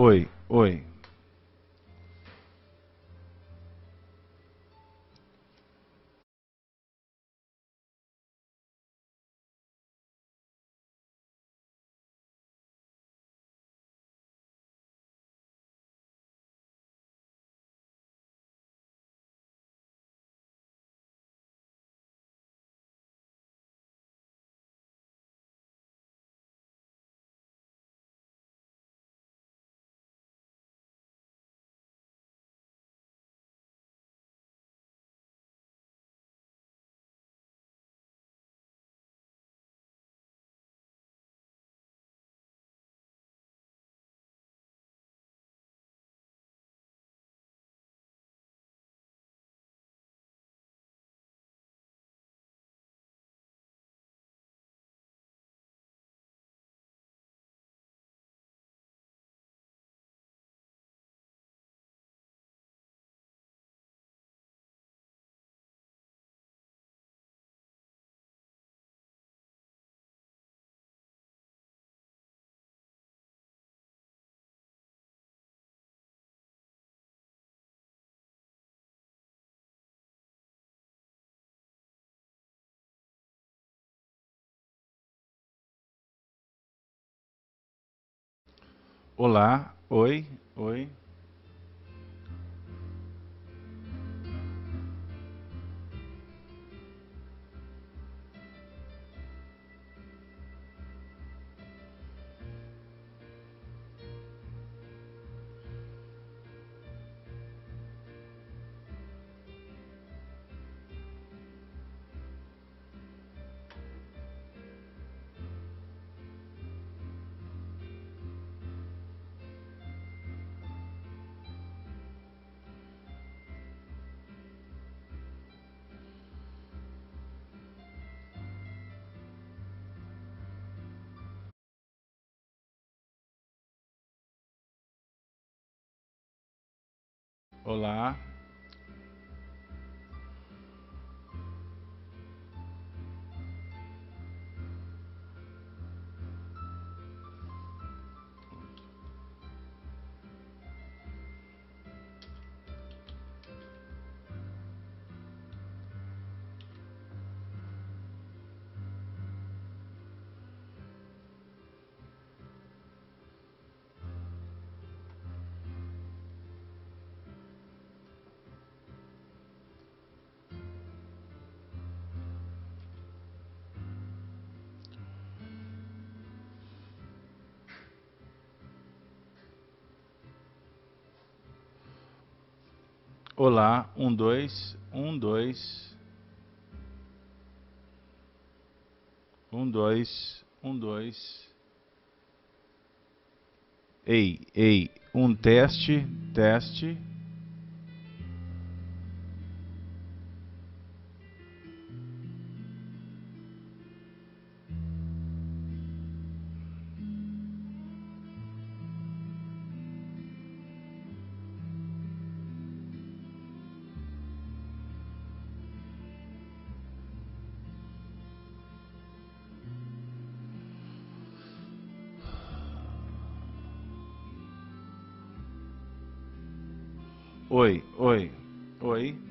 Oi, oi. Olá, oi, oi. Olá. Olá, um, dois, um, dois, um, dois, um, dois. Ei, ei, um teste, teste. Oi, oi, oi.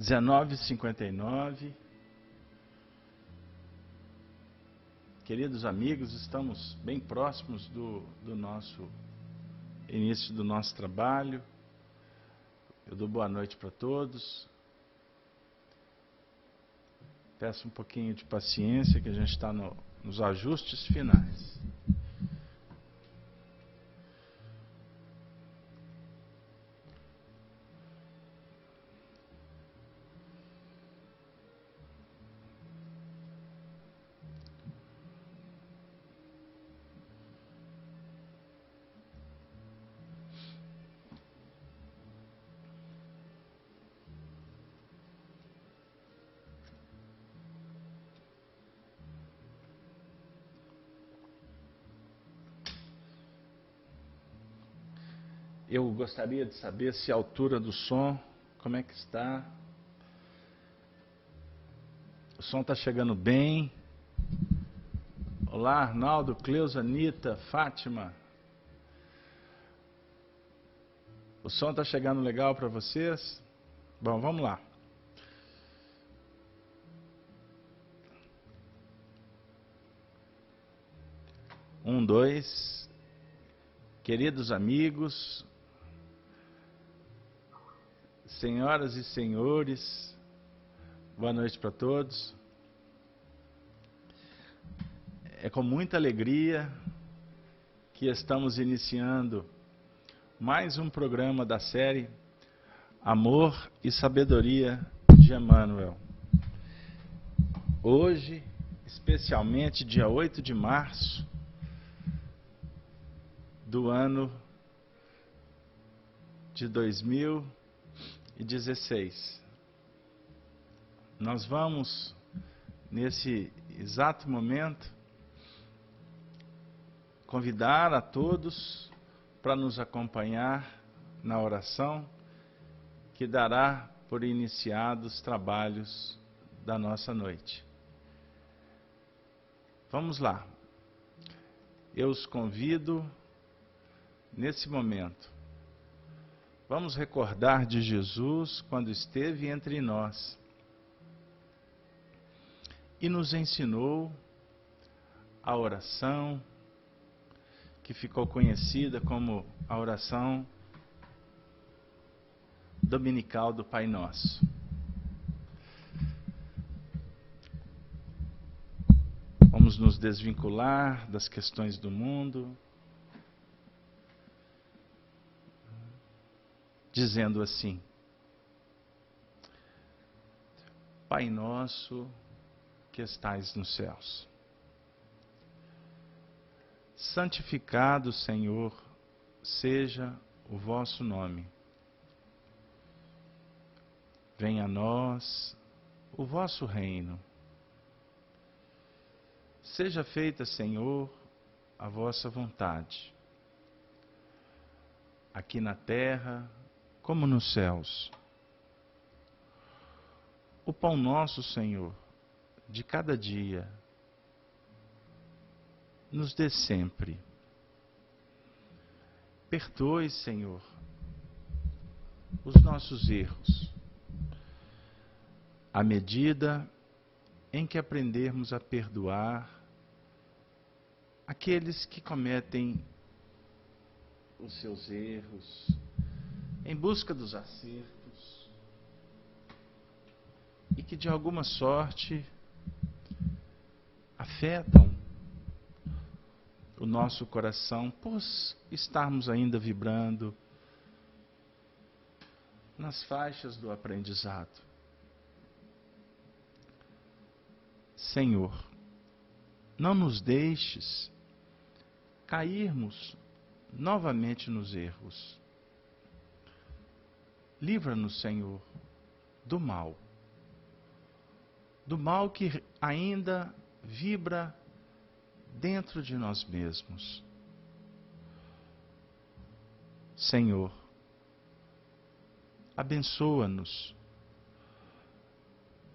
19h59. Queridos amigos, estamos bem próximos do nosso início do nosso trabalho. Eu dou boa noite para todos. Peço um pouquinho de paciência, que a gente está nos ajustes finais. Eu gostaria de saber se a altura do som, como é que está? O som está chegando bem? Olá, Arnaldo, Cleusa, Anitta, Fátima. O som está chegando legal para vocês? Bom, vamos lá. Um, dois. Queridos amigos, senhoras e senhores, boa noite para todos. É com muita alegria que estamos iniciando mais um programa da série Amor e Sabedoria de Emmanuel. Hoje, especialmente dia 8 de março do ano de 2016. Nós vamos, nesse exato momento, convidar a todos para nos acompanhar na oração que dará por iniciados os trabalhos da nossa noite. Vamos lá. Eu os convido nesse momento. Vamos recordar de Jesus quando esteve entre nós e nos ensinou a oração que ficou conhecida como a oração dominical do Pai Nosso. Vamos nos desvincular das questões do mundo, dizendo assim: Pai nosso que estais nos céus, santificado, Senhor, seja o vosso nome. Venha a nós o vosso reino. Seja feita, Senhor, a vossa vontade, aqui na terra como nos céus. O pão nosso, Senhor, de cada dia, nos dê sempre. Perdoe, Senhor, os nossos erros, à medida em que aprendermos a perdoar aqueles que cometem os seus erros, em busca dos acertos, e que de alguma sorte afetam o nosso coração por estarmos ainda vibrando nas faixas do aprendizado. Senhor, não nos deixes cairmos novamente nos erros. Livra-nos, Senhor, do mal que ainda vibra dentro de nós mesmos. Senhor, abençoa-nos,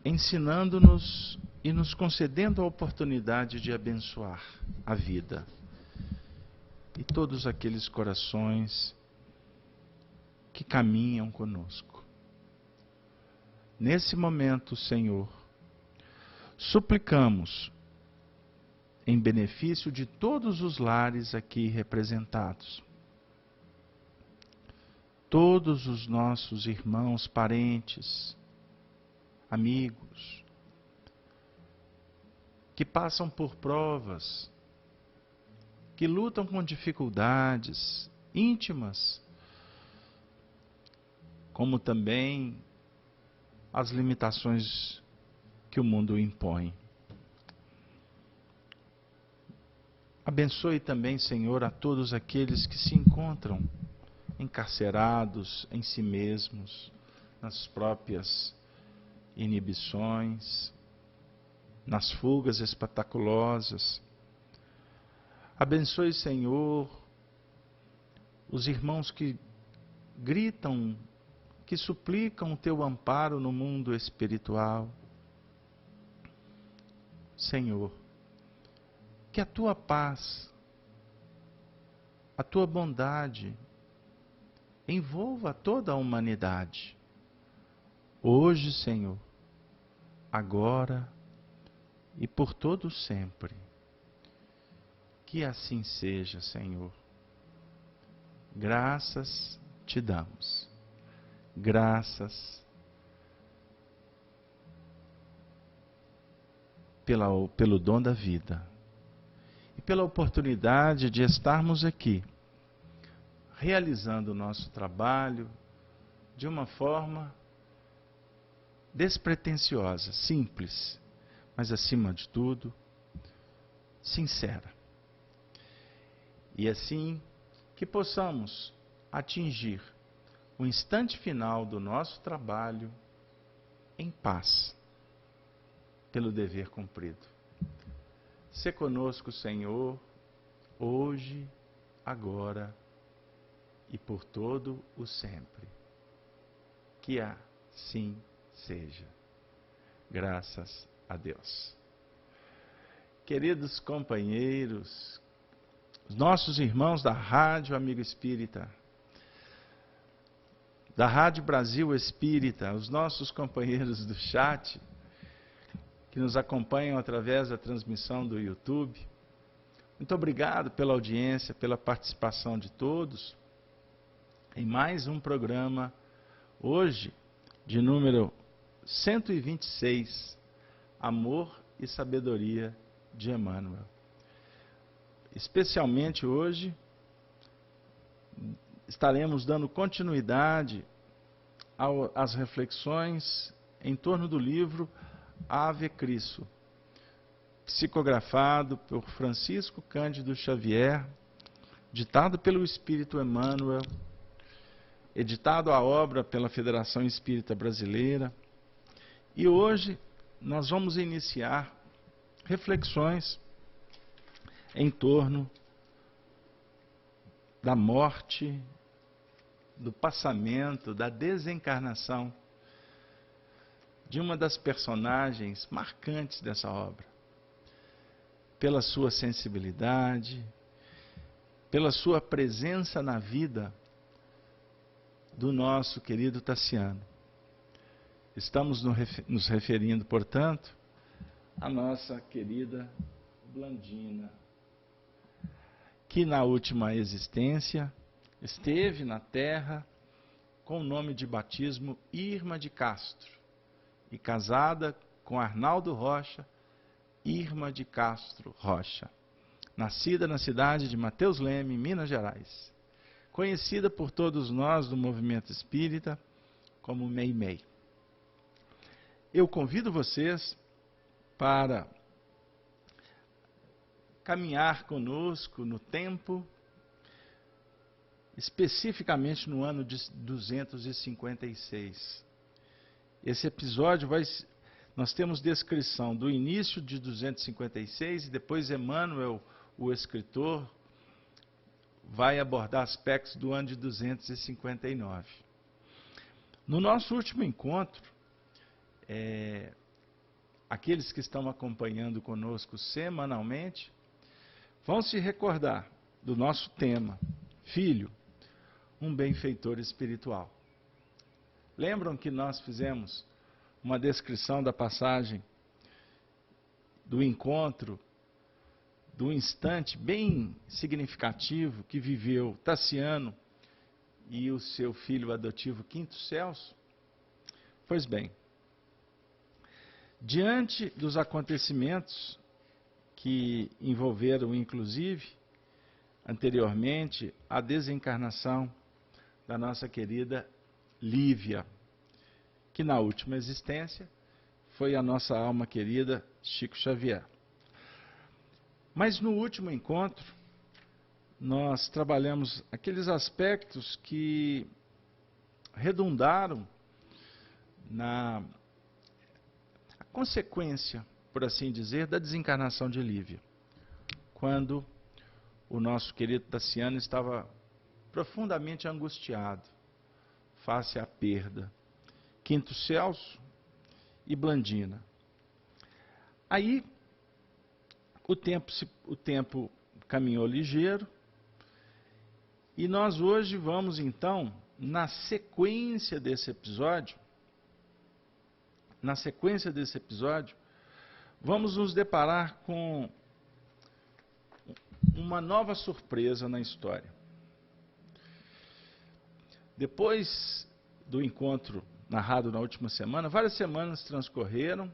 ensinando-nos e nos concedendo a oportunidade de abençoar a vida e todos aqueles corações que caminham conosco. nesse momento, Senhor, suplicamos em benefício de todos os lares aqui representados. Todos os nossos irmãos, parentes, amigos, que passam por provas, que lutam com dificuldades íntimas, como também as limitações que o mundo impõe. Abençoe também, Senhor, a todos aqueles que se encontram encarcerados em si mesmos, nas próprias inibições, nas fugas espetaculosas. Abençoe, Senhor, os irmãos que gritam, que suplicam o teu amparo no mundo espiritual. Senhor, que a tua paz, a tua bondade envolva toda a humanidade. Hoje, Senhor, agora e por todo sempre. Que assim seja, Senhor. Graças te damos. Graças pelo dom da vida e pela oportunidade de estarmos aqui, realizando o nosso trabalho de uma forma despretensiosa, simples, mas acima de tudo, sincera. E assim que possamos atingir o instante final do nosso trabalho em paz, pelo dever cumprido. Sê conosco, Senhor, hoje, agora e por todo o sempre. Que assim seja. Graças a Deus. Queridos companheiros, os nossos irmãos da Rádio Amigo Espírita, da Rádio Brasil Espírita, os nossos companheiros do chat, que nos acompanham através da transmissão do YouTube, muito obrigado pela audiência, pela participação de todos em mais um programa, hoje, de número 126, Amor e Sabedoria de Emmanuel. Especialmente hoje, estaremos dando continuidade às reflexões em torno do livro Ave Cristo, psicografado por Francisco Cândido Xavier, ditado pelo Espírito Emmanuel, editado a obra pela Federação Espírita Brasileira. E hoje nós vamos iniciar reflexões em torno da morte, do passamento, da desencarnação de uma das personagens marcantes dessa obra, pela sua sensibilidade, pela sua presença na vida do nosso querido Tassiano. Estamos nos referindo, portanto, à nossa querida Blandina, que na última existência esteve na Terra com o nome de batismo Irma de Castro e casada com Arnaldo Rocha, Irma de Castro Rocha, nascida na cidade de Mateus Leme, Minas Gerais, conhecida por todos nós do movimento espírita como Meimei. Eu convido vocês para caminhar conosco no tempo, especificamente no ano de 256. Esse episódio nós temos descrição do início de 256 e depois Emmanuel, o escritor, vai abordar aspectos do ano de 259. No nosso último encontro, aqueles que estão acompanhando conosco semanalmente vão se recordar do nosso tema, Filho, um benfeitor espiritual. Lembram que nós fizemos uma descrição da passagem, do encontro, do instante bem significativo que viveu Tassiano e o seu filho adotivo Quinto Celso? Pois bem, diante dos acontecimentos que envolveram, inclusive, anteriormente, a desencarnação da nossa querida Lívia, que na última existência foi a nossa alma querida Chico Xavier. Mas no último encontro, nós trabalhamos aqueles aspectos que redundaram na consequência, por assim dizer, da desencarnação de Lívia, quando o nosso querido Tassiano estava profundamente angustiado face à perda. Quinto Celso e Blandina. Aí, o tempo caminhou ligeiro, e nós hoje vamos então, na sequência desse episódio, vamos nos deparar com uma nova surpresa na história. Depois do encontro narrado na última semana, várias semanas transcorreram,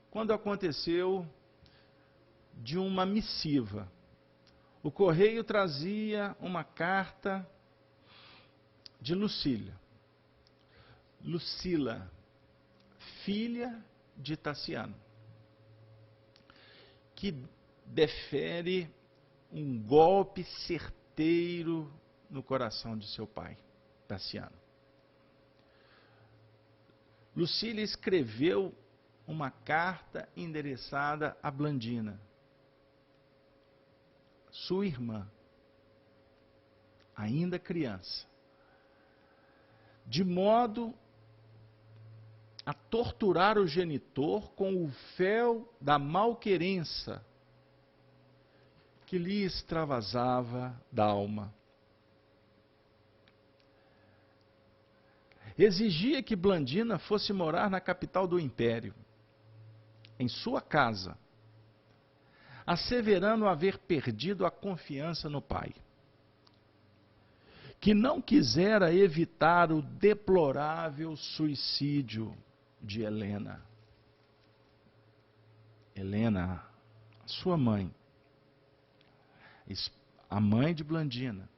quando aconteceu de uma missiva. O correio trazia uma carta de Lucila, filha de Tassiano, que defere um golpe certeiro no coração de seu pai, Tassiano. Lucília escreveu uma carta endereçada a Blandina, sua irmã, ainda criança, de modo a torturar o genitor com o fel da malquerença que lhe extravasava da alma. Exigia que Blandina fosse morar na capital do império, em sua casa, asseverando haver perdido a confiança no pai, que não quisera evitar o deplorável suicídio de Helena. Helena, sua mãe, a mãe de Blandina,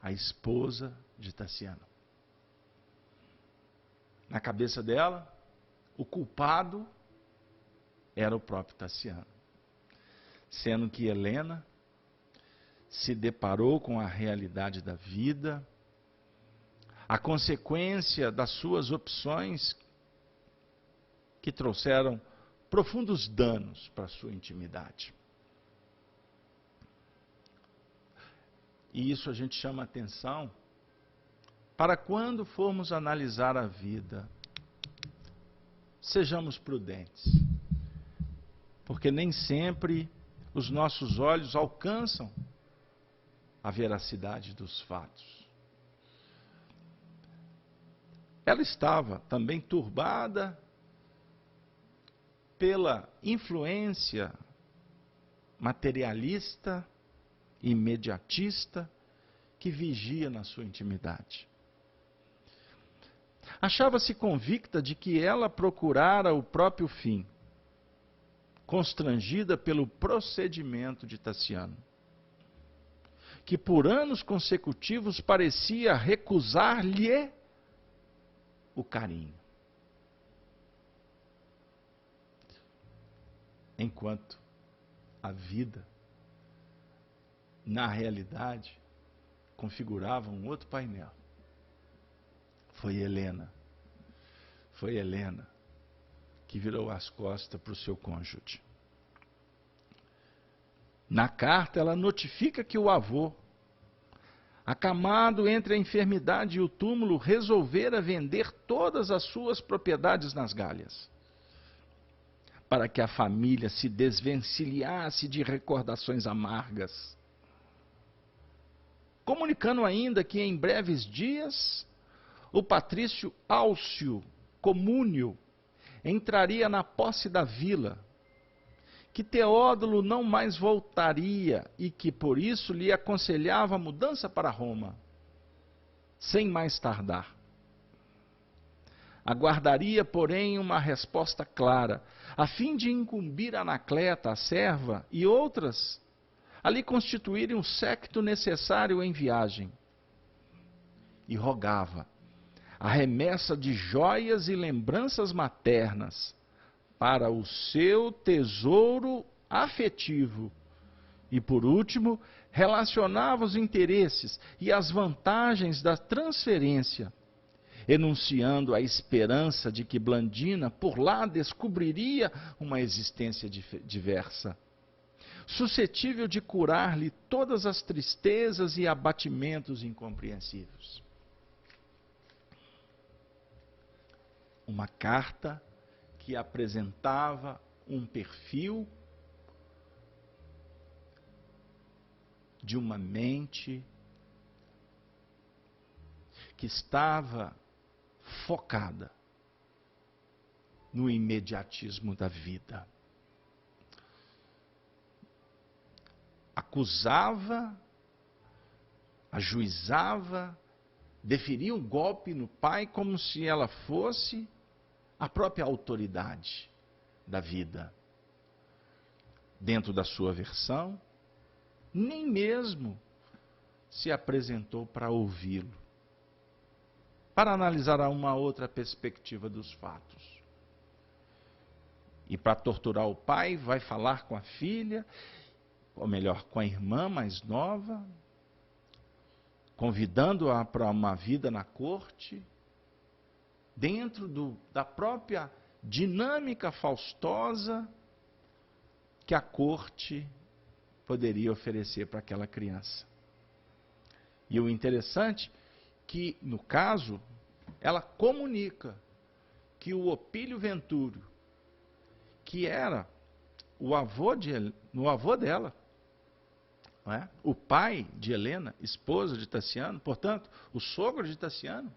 a esposa de Tassiano. Na cabeça dela, o culpado era o próprio Tassiano, sendo que Helena se deparou com a realidade da vida, a consequência das suas opções que trouxeram profundos danos para a sua intimidade. E isso a gente chama atenção para quando formos analisar a vida. Sejamos prudentes, porque nem sempre os nossos olhos alcançam a veracidade dos fatos. Ela estava também turbada pela influência materialista, imediatista, que vigia na sua intimidade. Achava-se convicta de que ela procurara o próprio fim, constrangida pelo procedimento de Tassiano, que por anos consecutivos parecia recusar-lhe o carinho. Enquanto a vida, na realidade, configurava um outro painel. Foi Helena que virou as costas para o seu cônjuge. Na carta, ela notifica que o avô, acamado entre a enfermidade e o túmulo, resolvera vender todas as suas propriedades nas Gálias, para que a família se desvencilhasse de recordações amargas, comunicando ainda que em breves dias o patrício Álcio Comúnio entraria na posse da vila, que Teódulo não mais voltaria e que por isso lhe aconselhava a mudança para Roma, sem mais tardar. Aguardaria, porém, uma resposta clara, a fim de incumbir Anacleta, a serva, e outras, a lhe constituírem o séquito necessário em viagem. E rogava a remessa de joias e lembranças maternas para o seu tesouro afetivo. E, por último, relacionava os interesses e as vantagens da transferência, enunciando a esperança de que Blandina por lá descobriria uma existência diversa, suscetível de curar-lhe todas as tristezas e abatimentos incompreensíveis. Uma carta que apresentava um perfil de uma mente que estava focada no imediatismo da vida. Acusava, ajuizava, deferia um golpe no pai como se ela fosse a própria autoridade da vida. Dentro da sua versão, nem mesmo se apresentou para ouvi-lo, para analisar uma outra perspectiva dos fatos. E para torturar o pai, vai falar com a filha, ou melhor, com a irmã mais nova, convidando-a para uma vida na corte, dentro da própria dinâmica faustosa que a corte poderia oferecer para aquela criança. E o interessante que, no caso, ela comunica que o Opílio Ventúrio, que era o avô dela, não é? O pai de Helena, esposa de Tassiano, portanto, o sogro de Tassiano,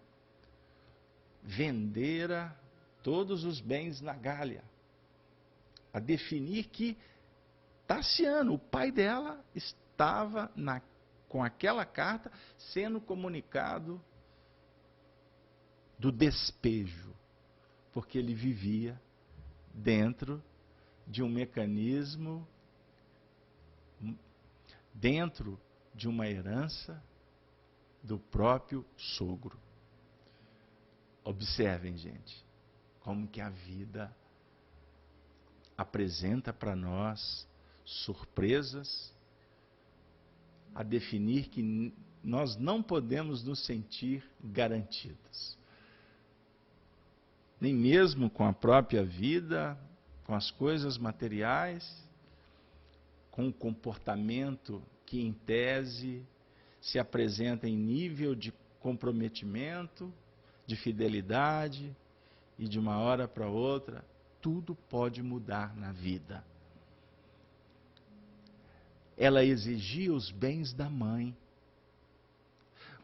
vendera todos os bens na Gália, a definir que Tassiano, o pai dela, estava com aquela carta sendo comunicado do despejo, porque ele vivia dentro de um mecanismo, dentro de uma herança do próprio sogro. Observem, gente, como que a vida apresenta para nós surpresas a definir que nós não podemos nos sentir garantidos. Nem mesmo com a própria vida, com as coisas materiais, com o comportamento que, em tese, se apresenta em nível de comprometimento, de fidelidade, e de uma hora para outra, tudo pode mudar na vida. Ela exigia os bens da mãe,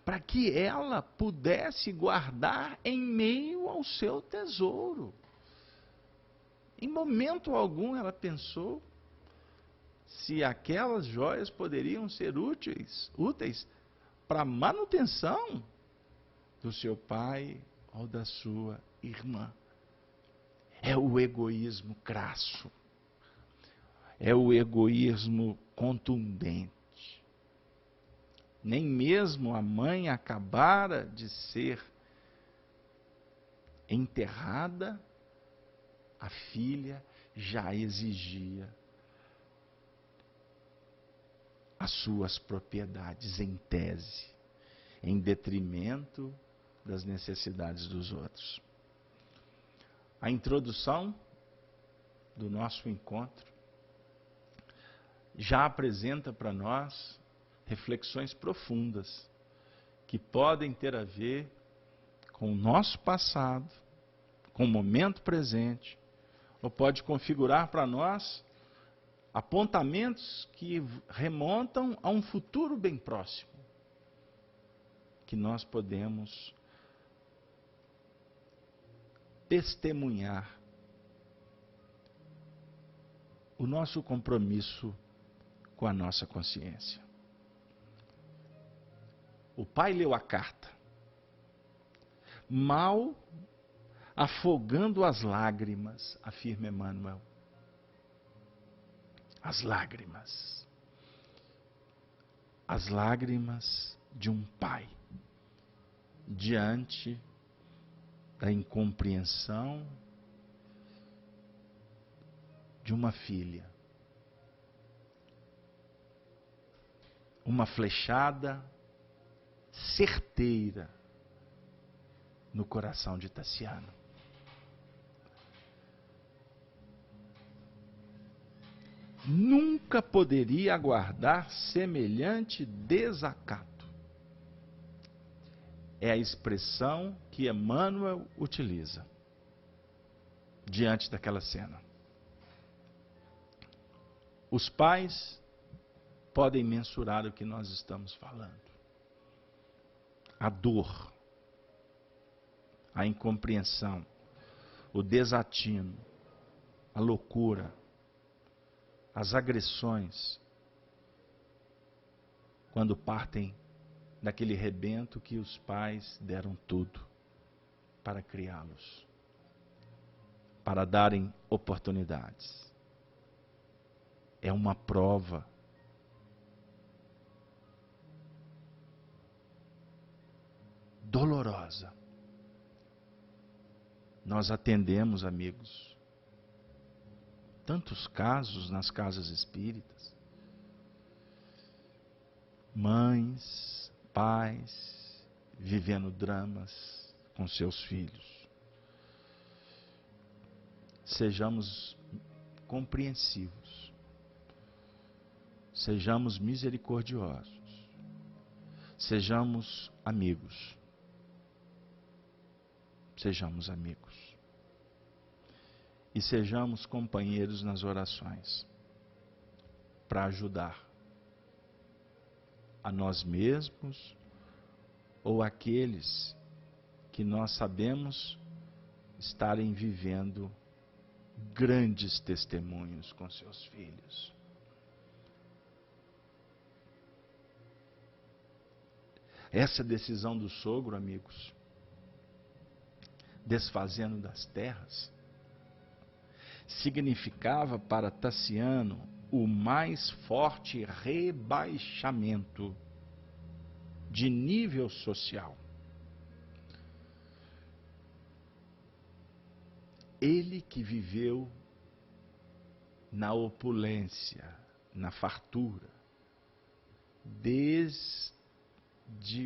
para que ela pudesse guardar em meio ao seu tesouro. Em momento algum ela pensou se aquelas joias poderiam ser úteis para a manutenção do seu pai ou da sua irmã. É o egoísmo crasso. É o egoísmo contundente. Nem mesmo a mãe acabara de ser enterrada, a filha já exigia as suas propriedades em tese, em detrimento das necessidades dos outros. A introdução do nosso encontro já apresenta para nós reflexões profundas que podem ter a ver com o nosso passado, com o momento presente, ou pode configurar para nós apontamentos que remontam a um futuro bem próximo, que nós podemos testemunhar o nosso compromisso com a nossa consciência. O pai leu a carta, mal afogando as lágrimas, afirma Emmanuel. As lágrimas. As lágrimas de um pai diante da incompreensão de uma filha. Uma flechada certeira no coração de Tassiano. Nunca poderia aguardar semelhante desacato. É a expressão que Emmanuel utiliza diante daquela cena. Os pais podem mensurar o que nós estamos falando. A dor, a incompreensão, o desatino, a loucura, as agressões, quando partem daquele rebento que os pais deram tudo para criá-los, para darem oportunidades. É uma prova dolorosa. Nós atendemos, amigos, tantos casos nas casas espíritas. Mães, pais, vivendo dramas com seus filhos. Sejamos compreensivos. Sejamos misericordiosos. Sejamos amigos. Sejamos amigos. E sejamos companheiros nas orações, para ajudar a nós mesmos ou aqueles que nós sabemos estarem vivendo grandes testemunhos com seus filhos. Essa decisão do sogro, amigos, desfazendo das terras, significava para Tassiano o mais forte rebaixamento de nível social. Ele que viveu na opulência, na fartura, desde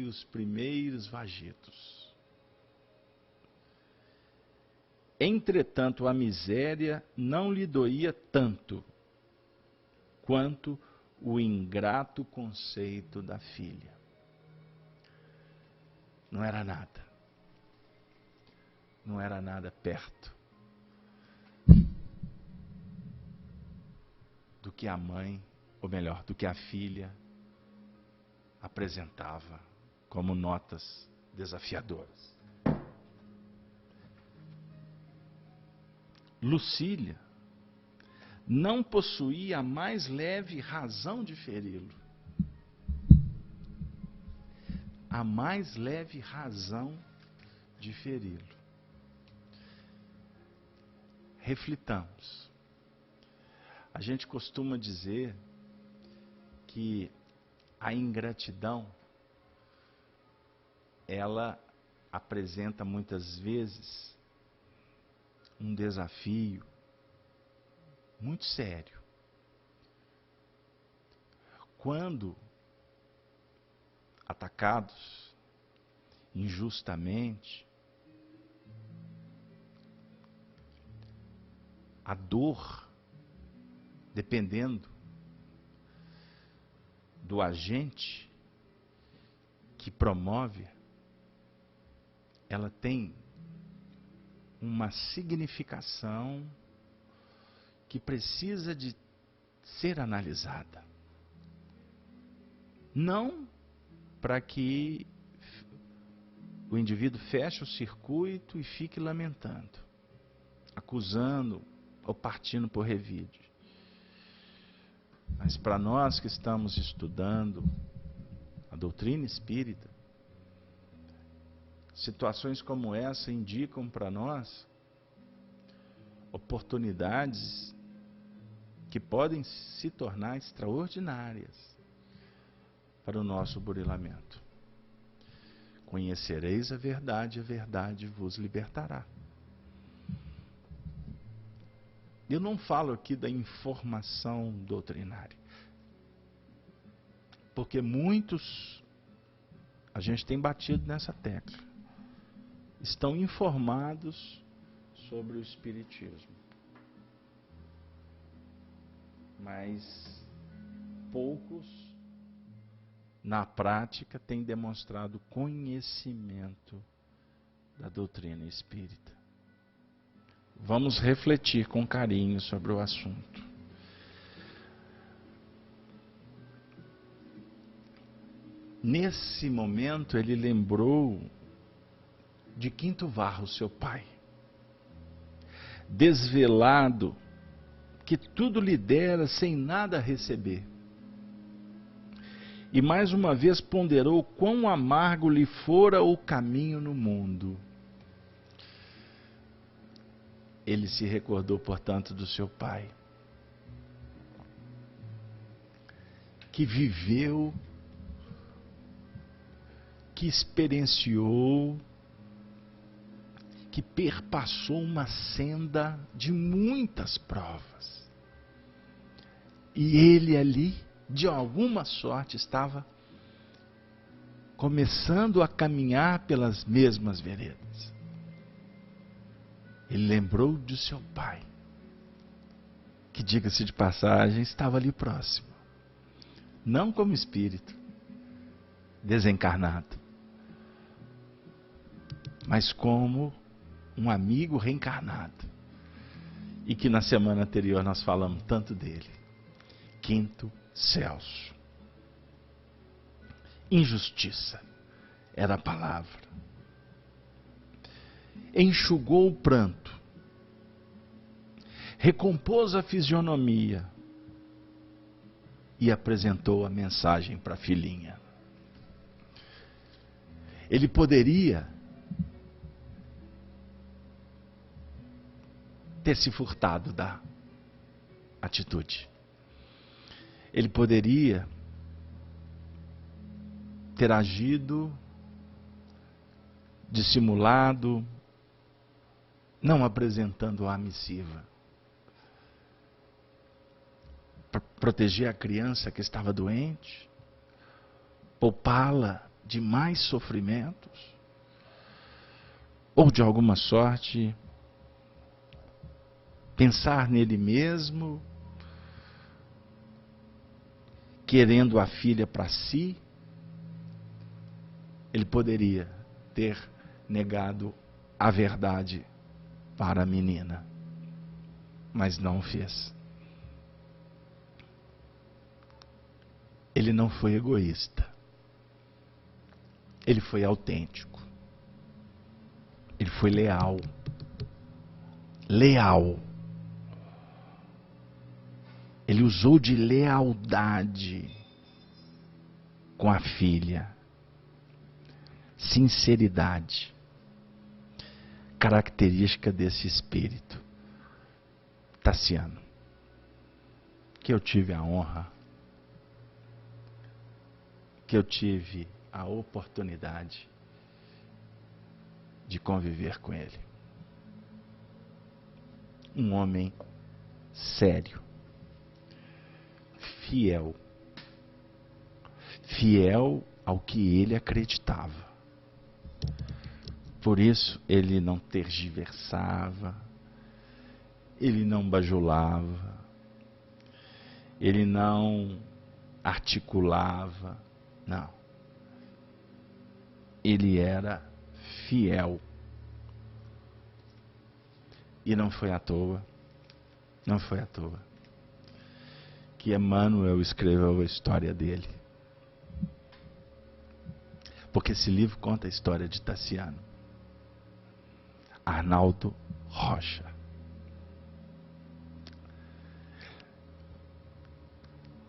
os primeiros vagetos. Entretanto, a miséria não lhe doía tanto quanto o ingrato conceito da filha. Não era nada. Não era nada perto do que a mãe, ou melhor, do que a filha apresentava como notas desafiadoras. Lucília não possuía a mais leve razão de feri-lo. A mais leve razão de feri-lo. Reflitamos. A gente costuma dizer que a ingratidão, ela apresenta muitas vezes um desafio muito sério. Quando atacados injustamente, a dor, dependendo do agente que promove, ela tem uma significação que precisa de ser analisada. Não para que o indivíduo feche o circuito e fique lamentando. acusando ou partindo por revide. Mas para nós que estamos estudando a doutrina espírita, situações como essa indicam para nós oportunidades que podem se tornar extraordinárias para o nosso burilamento. Conhecereis a verdade vos libertará. Eu não falo aqui da informação doutrinária, porque muitos, a gente tem batido nessa tecla, estão informados sobre o Espiritismo, mas poucos, na prática, têm demonstrado conhecimento da doutrina espírita. Vamos refletir com carinho sobre o assunto. Nesse momento, ele lembrou de Quinto Varro, seu pai, desvelado, que tudo lhe dera sem nada receber. E mais uma vez ponderou quão amargo lhe fora o caminho no mundo. Ele se recordou, portanto, do seu pai, que viveu, que experienciou, que perpassou uma senda de muitas provas. E ele ali, de alguma sorte, estava começando a caminhar pelas mesmas veredas. Ele lembrou de seu pai, que, diga-se de passagem, estava ali próximo. Não como espírito desencarnado, mas como um amigo reencarnado. E que na semana anterior nós falamos tanto dele. Quinto Celso. Injustiça era a palavra. Enxugou o pranto, recompôs a fisionomia e apresentou a mensagem para a filhinha. Ele poderia ter se furtado da atitude. Ele poderia ter agido dissimulado, não apresentando a missiva, para proteger a criança que estava doente, poupá-la de mais sofrimentos, ou de alguma sorte pensar nele mesmo, querendo a filha para si. Ele poderia ter negado a verdade para a menina, mas não o fez. Ele não foi egoísta. Ele foi autêntico. Ele foi leal. Leal. Ele usou de lealdade com a filha. Sinceridade. Característica desse espírito. Tassiano, que eu tive a honra, que eu tive a oportunidade de conviver com ele. Um homem sério, fiel, fiel ao que ele acreditava. Por isso, ele não tergiversava, ele não bajulava, ele não articulava, não. Ele era fiel. E não foi à toa, não foi à toa, que Emmanuel escreveu a história dele. Porque esse livro conta a história de Tassiano. Arnaldo Rocha.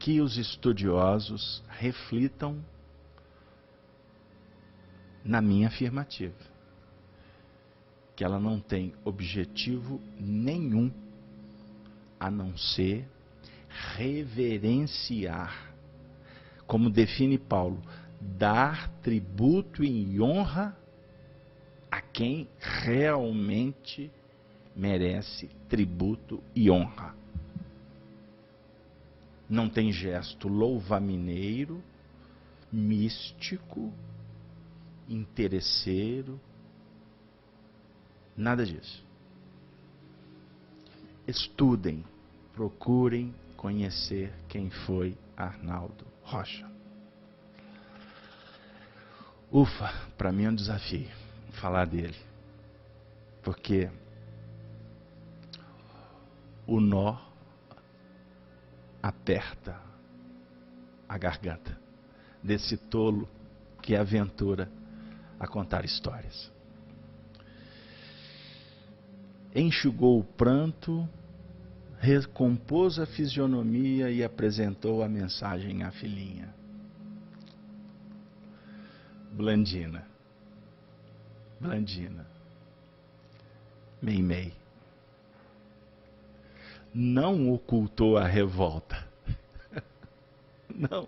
que os estudiosos reflitam na minha afirmativa, que ela não tem objetivo nenhum a não ser reverenciar, como define Paulo, dar tributo e honra a quem realmente merece tributo e honra. Não tem gesto louvamineiro, místico, interesseiro, nada disso. Estudem, procurem conhecer quem foi Arnaldo Rocha. Ufa, para mim é um desafio falar dele, porque o nó aperta a garganta desse tolo que aventura a contar histórias. Enxugou o pranto, recompôs a fisionomia e apresentou a mensagem à filhinha. Blandina, Meimei. Não ocultou a revolta. Não,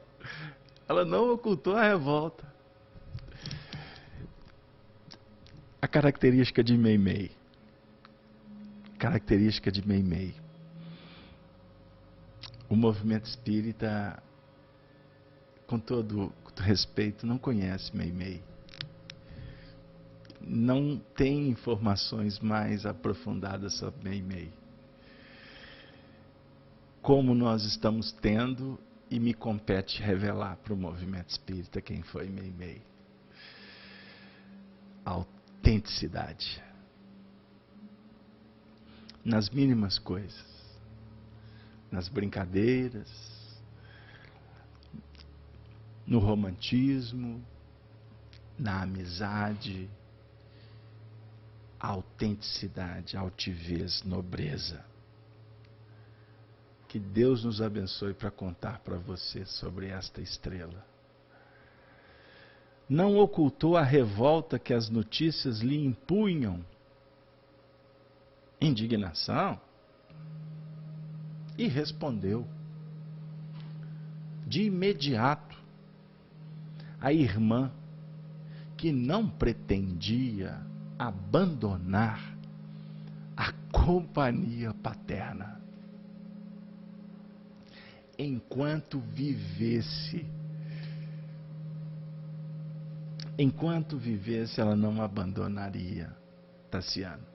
ela não ocultou a revolta. A característica de Meimei. O movimento espírita, com todo respeito, não conhece Meimei. Não tem informações mais aprofundadas sobre Meimei. Como nós estamos tendo, e me compete revelar para o movimento espírita quem foi Meimei. Autenticidade. Nas mínimas coisas. Nas brincadeiras. No romantismo. Na amizade. Autenticidade, altivez, nobreza. Que Deus nos abençoe para contar para você sobre esta estrela. Não ocultou a revolta que as notícias lhe impunham. Indignação. E respondeu. De imediato. A irmã, que não pretendia abandonar a companhia paterna. Enquanto vivesse, ela não abandonaria Tassiano.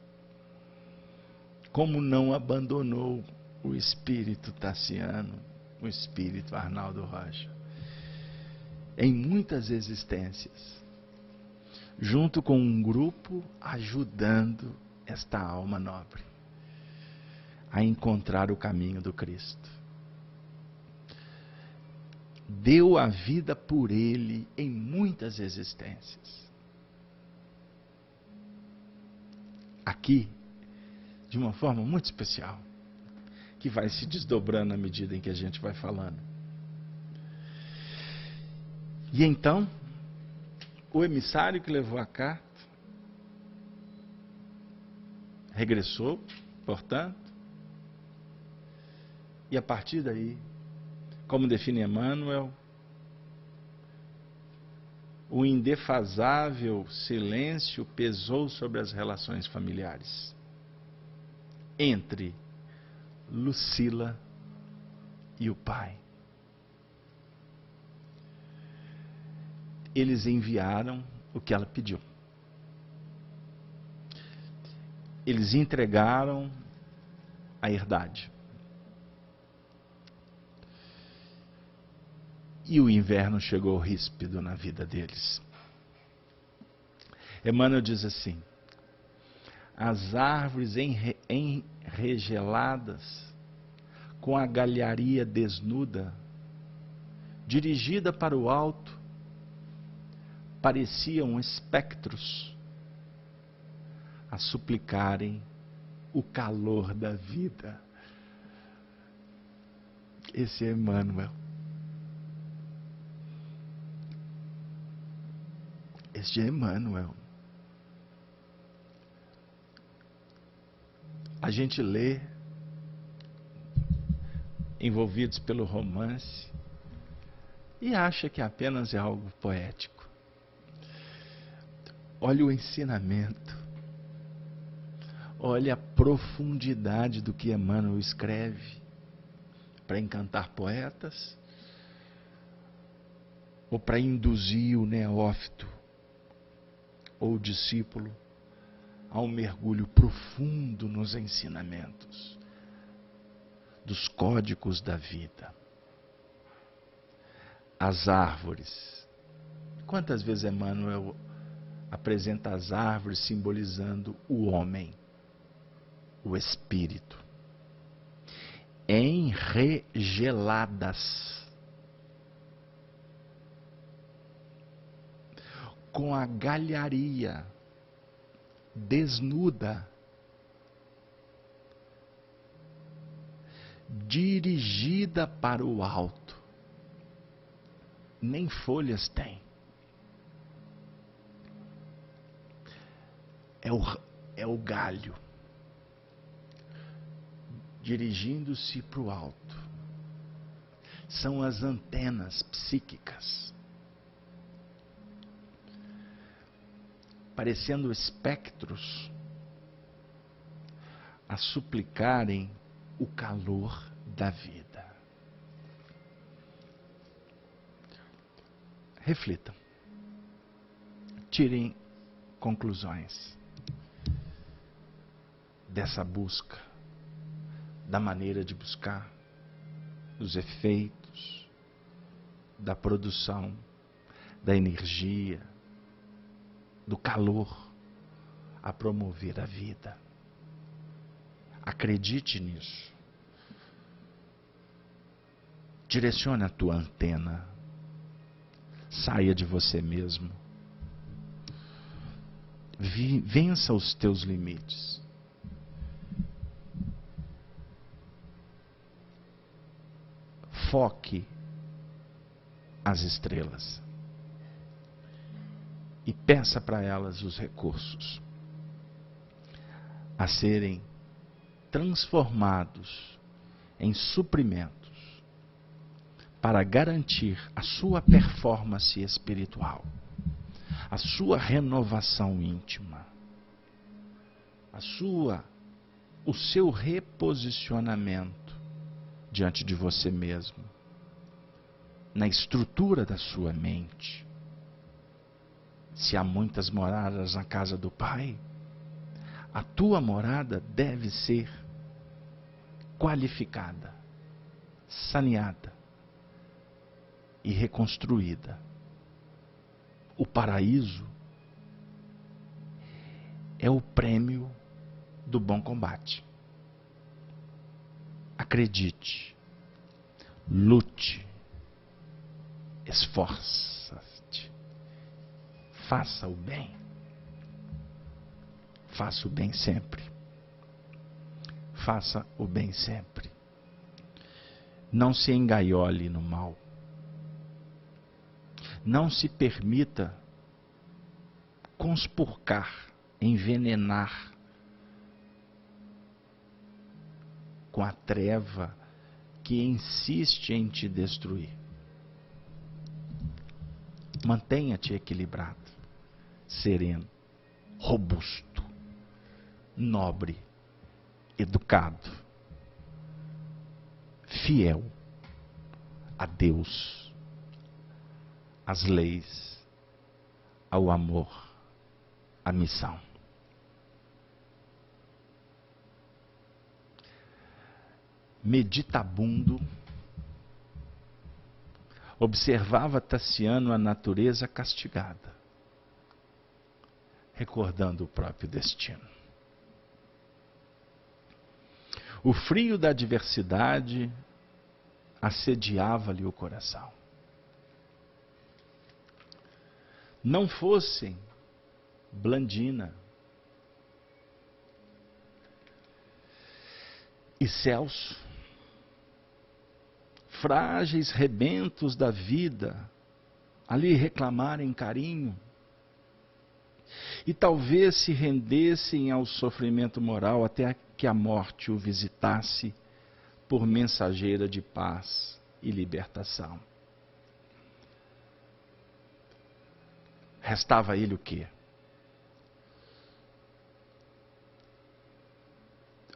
Como não abandonou o espírito Tassiano, o espírito Arnaldo Rocha, em muitas existências, junto com um grupo ajudando esta alma nobre a encontrar o caminho do Cristo. Deu a vida por ele em muitas existências. Aqui, de uma forma muito especial, que vai se desdobrando à medida em que a gente vai falando. E então, o emissário que levou a carta regressou, portanto, e a partir daí, como define Emmanuel, o indefasável silêncio pesou sobre as relações familiares entre Lucila e o pai. Eles enviaram o que ela pediu. Eles entregaram a herdade. E o inverno chegou ríspido na vida deles. Emmanuel diz assim: as árvores enregeladas, com a galharia desnuda, dirigida para o alto, pareciam espectros a suplicarem o calor da vida. Esse é Emmanuel. Este é Emmanuel. A gente lê, envolvidos pelo romance, e acha que apenas é algo poético. Olha o ensinamento. Olha a profundidade do que Emmanuel escreve para encantar poetas ou para induzir o neófito ou o discípulo a um mergulho profundo nos ensinamentos dos códigos da vida. As árvores. Quantas vezes Emmanuel apresenta as árvores simbolizando o homem, o espírito, enregeladas, com a galharia desnuda, dirigida para o alto. Nem folhas tem. É o galho dirigindo-se para o alto. São as antenas psíquicas, parecendo espectros a suplicarem o calor da vida. Reflitam. Tirem conclusões dessa busca, da maneira de buscar, dos efeitos, da produção, da energia, do calor a promover a vida. Acredite nisso. Direcione a tua antena. Saia de você mesmo. Vença os teus limites. Foque as estrelas e peça para elas os recursos a serem transformados em suprimentos para garantir a sua performance espiritual, a sua renovação íntima, o seu reposicionamento diante de você mesmo, na estrutura da sua mente. Se há muitas moradas na casa do Pai, a tua morada deve ser qualificada, saneada e reconstruída. O paraíso é o prêmio do bom combate. Acredite, lute, esforça-te, faça o bem. Faça o bem sempre. Faça o bem sempre. Não se engaiole no mal. Não se permita conspurcar, envenenar com a treva que insiste em te destruir. Mantenha-te equilibrado, sereno, robusto, nobre, educado, fiel a Deus, às leis, ao amor, à missão. Meditabundo, observava Tassiano a natureza castigada, recordando o próprio destino. O frio da adversidade assediava-lhe o coração. Não fossem Blandina e Celso, frágeis rebentos da vida, ali reclamarem carinho, e talvez se rendessem ao sofrimento moral até que a morte o visitasse por mensageira de paz e libertação. Restava a ele o quê?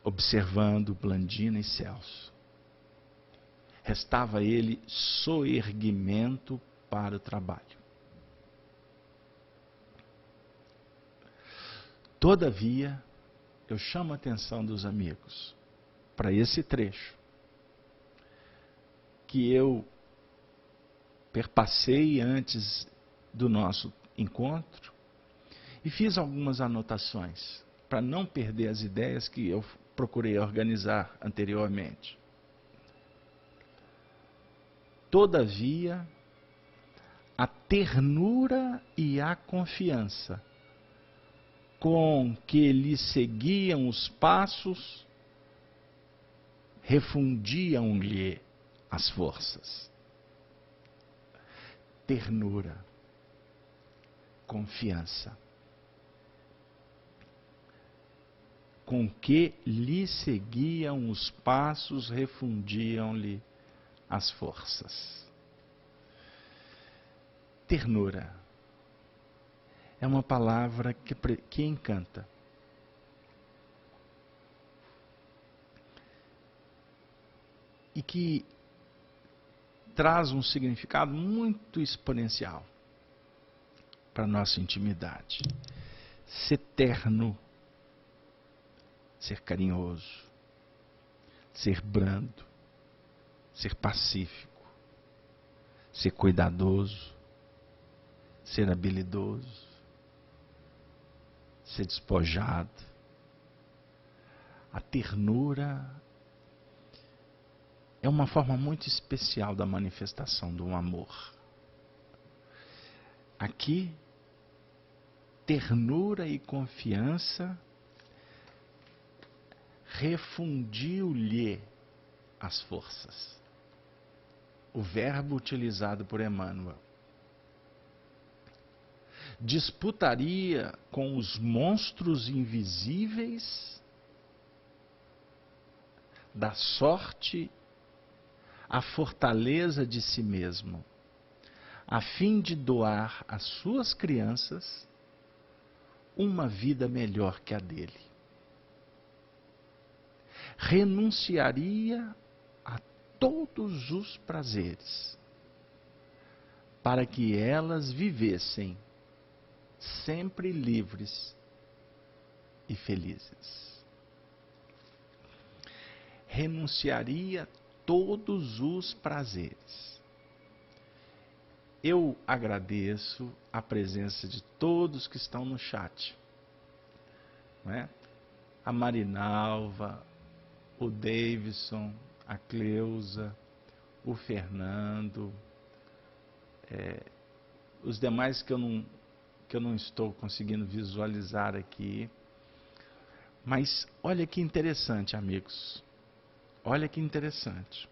Observando Blandina e Celso. Restava a ele soerguimento para o trabalho. Todavia, eu chamo a atenção dos amigos para esse trecho que eu perpassei antes do nosso encontro e fiz algumas anotações para não perder as ideias que eu procurei organizar anteriormente. Todavia, a ternura e a confiança com que lhe seguiam os passos refundiam-lhe as forças. Ternura, confiança, com que lhe seguiam os passos refundiam-lhe as forças. Ternura é uma palavra que encanta. E que traz um significado muito exponencial para a nossa intimidade. Ser terno, ser carinhoso, ser brando, ser pacífico, ser cuidadoso, ser habilidoso, ser despojado. A ternura é uma forma muito especial da manifestação do amor. Aqui, ternura e confiança refundiu-lhe as forças. O verbo utilizado por Emmanuel. Disputaria com os monstros invisíveis da sorte a fortaleza de si mesmo, a fim de doar às suas crianças uma vida melhor que a dele. Renunciaria a todos os prazeres, para que elas vivessem sempre livres e felizes. Renunciaria todos os prazeres. Eu agradeço a presença de todos que estão no chat. Não é? A Marinalva, o Davidson, a Cleusa, o Fernando, os demais que eu não estou conseguindo visualizar aqui. Mas olha que interessante, amigos. Olha que interessante.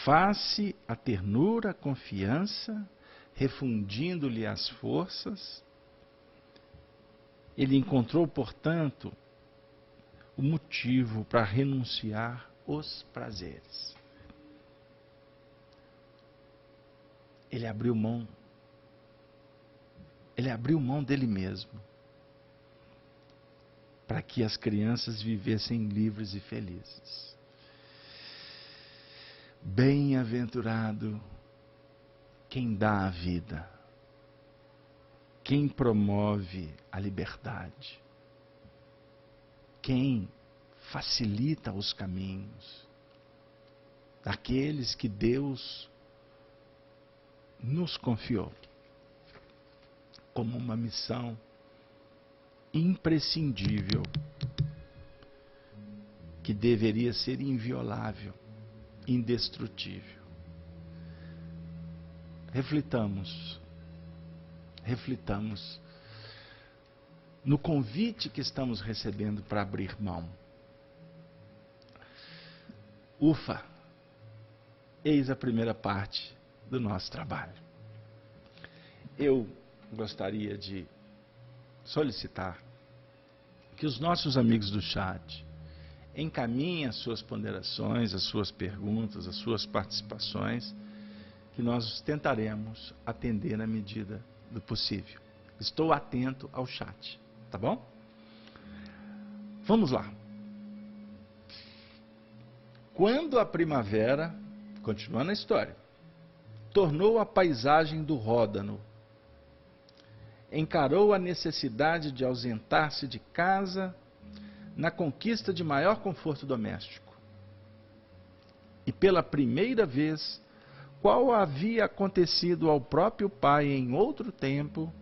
Face a ternura, a confiança, refundindo-lhe as forças, ele encontrou, portanto, o motivo para renunciar os prazeres. Ele abriu mão. Ele abriu mão dele mesmo, para que as crianças vivessem livres e felizes. Bem-aventurado quem dá a vida, quem promove a liberdade, quem facilita os caminhos daqueles que Deus nos confiou como uma missão imprescindível, que deveria ser inviolável, indestrutível. Reflitamos no convite que estamos recebendo para abrir mão. Ufa! Eis a primeira parte do nosso trabalho. Eu gostaria de solicitar que os nossos amigos do chat encaminhem as suas ponderações, as suas perguntas, as suas participações, que nós tentaremos atender na medida do possível. Estou atento ao chat, tá bom? Vamos lá. Quando a primavera, continuando a história, tornou a paisagem do Ródano, encarou a necessidade de ausentar-se de casa na conquista de maior conforto doméstico. E pela primeira vez, qual havia acontecido ao próprio pai em outro tempo,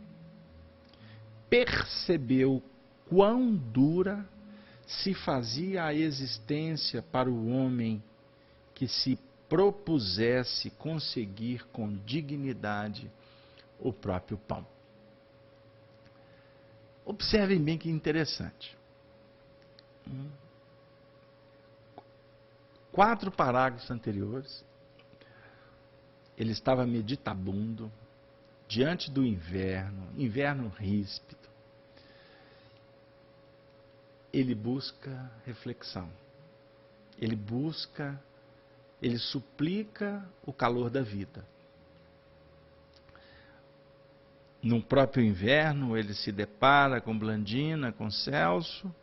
percebeu quão dura se fazia a existência para o homem que se propusesse conseguir com dignidade o próprio pão. Observem bem que interessante. 4 parágrafos anteriores, ele estava meditabundo, diante do inverno ríspido. Ele busca reflexão. Ele suplica o calor da vida. No próprio inverno, ele se depara com Blandina, com Celso,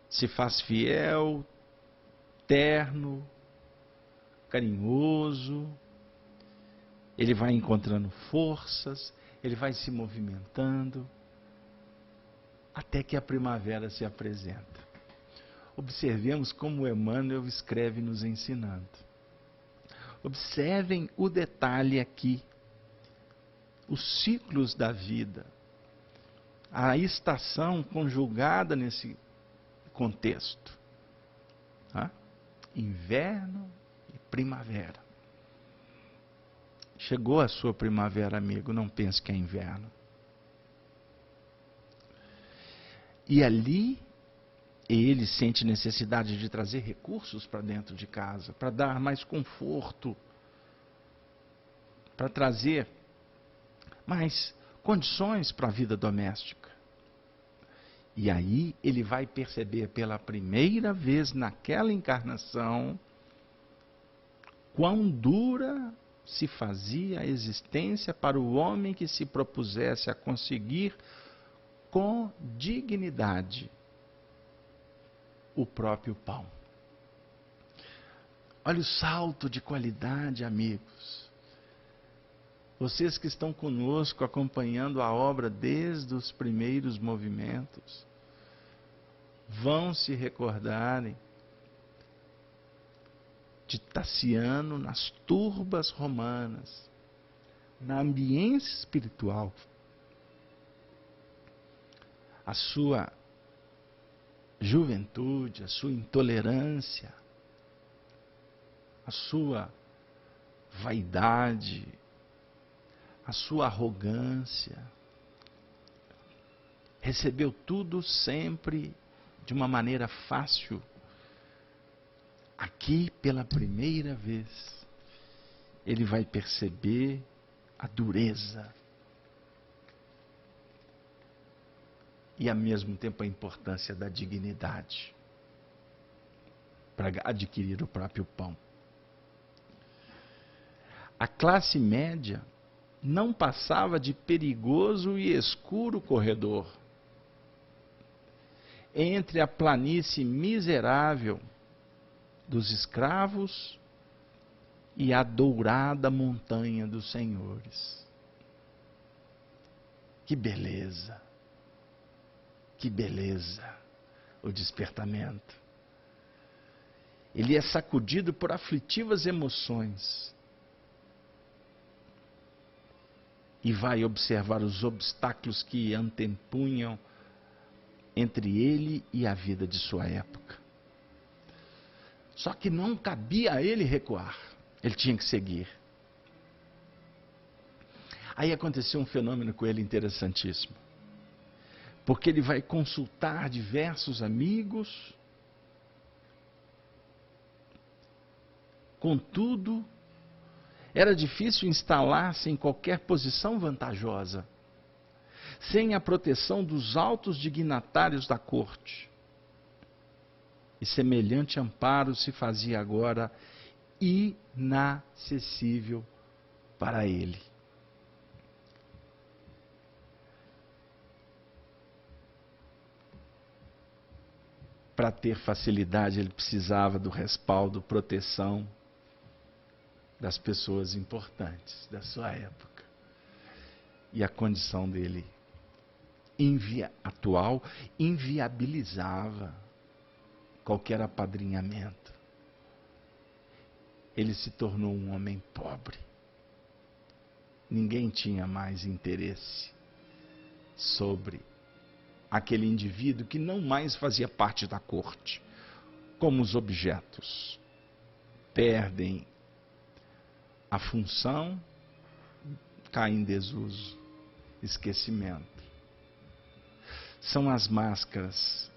se faz fiel, terno, carinhoso, ele vai encontrando forças, ele vai se movimentando, até que a primavera se apresenta. Observemos como Emmanuel escreve nos ensinando. Observem o detalhe aqui, os ciclos da vida, a estação conjugada nesse contexto. Inverno e primavera. Chegou a sua primavera, amigo, não pense que é inverno. E ali ele sente necessidade de trazer recursos para dentro de casa, para dar mais conforto, para trazer mais condições para a vida doméstica. E aí ele vai perceber pela primeira vez naquela encarnação quão dura se fazia a existência para o homem que se propusesse a conseguir com dignidade o próprio pão. Olha o salto de qualidade, amigos. Vocês que estão conosco acompanhando a obra desde os primeiros movimentos, vão se recordarem de Tassiano nas turbas romanas, na ambiência espiritual. A sua juventude, a sua intolerância, a sua vaidade, a sua arrogância, recebeu tudo sempre de uma maneira fácil. Aqui, pela primeira vez, ele vai perceber a dureza e, ao mesmo tempo, a importância da dignidade para adquirir o próprio pão. A classe média não passava de perigoso e escuro corredor entre a planície miserável dos escravos e a dourada montanha dos senhores. Que beleza! Que beleza! O despertamento. Ele é sacudido por aflitivas emoções e vai observar os obstáculos que antepunham entre ele e a vida de sua época. Só que não cabia a ele recuar, ele tinha que seguir. Aí aconteceu um fenômeno com ele interessantíssimo, porque ele vai consultar diversos amigos, contudo, Era difícil instalar-se em qualquer posição vantajosa, sem a proteção dos altos dignatários da corte. E semelhante amparo se fazia agora inacessível para ele. Para ter facilidade, ele precisava do respaldo, proteção das pessoas importantes da sua época. E a condição dele atual inviabilizava qualquer apadrinhamento. Ele se tornou um homem pobre. Ninguém tinha mais interesse sobre aquele indivíduo que não mais fazia parte da corte. Como os objetos perdem a função, caem em desuso, esquecimento. São as máscaras,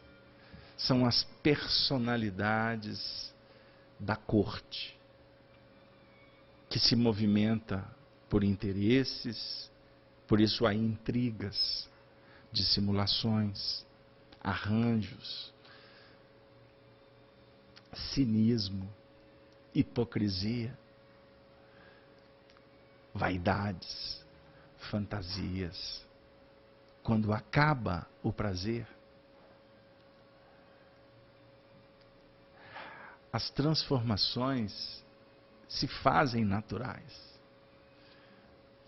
são as personalidades da corte, que se movimenta por interesses, por isso há intrigas, dissimulações, arranjos, cinismo, hipocrisia, vaidades, fantasias. Quando acaba o prazer, as transformações se fazem naturais.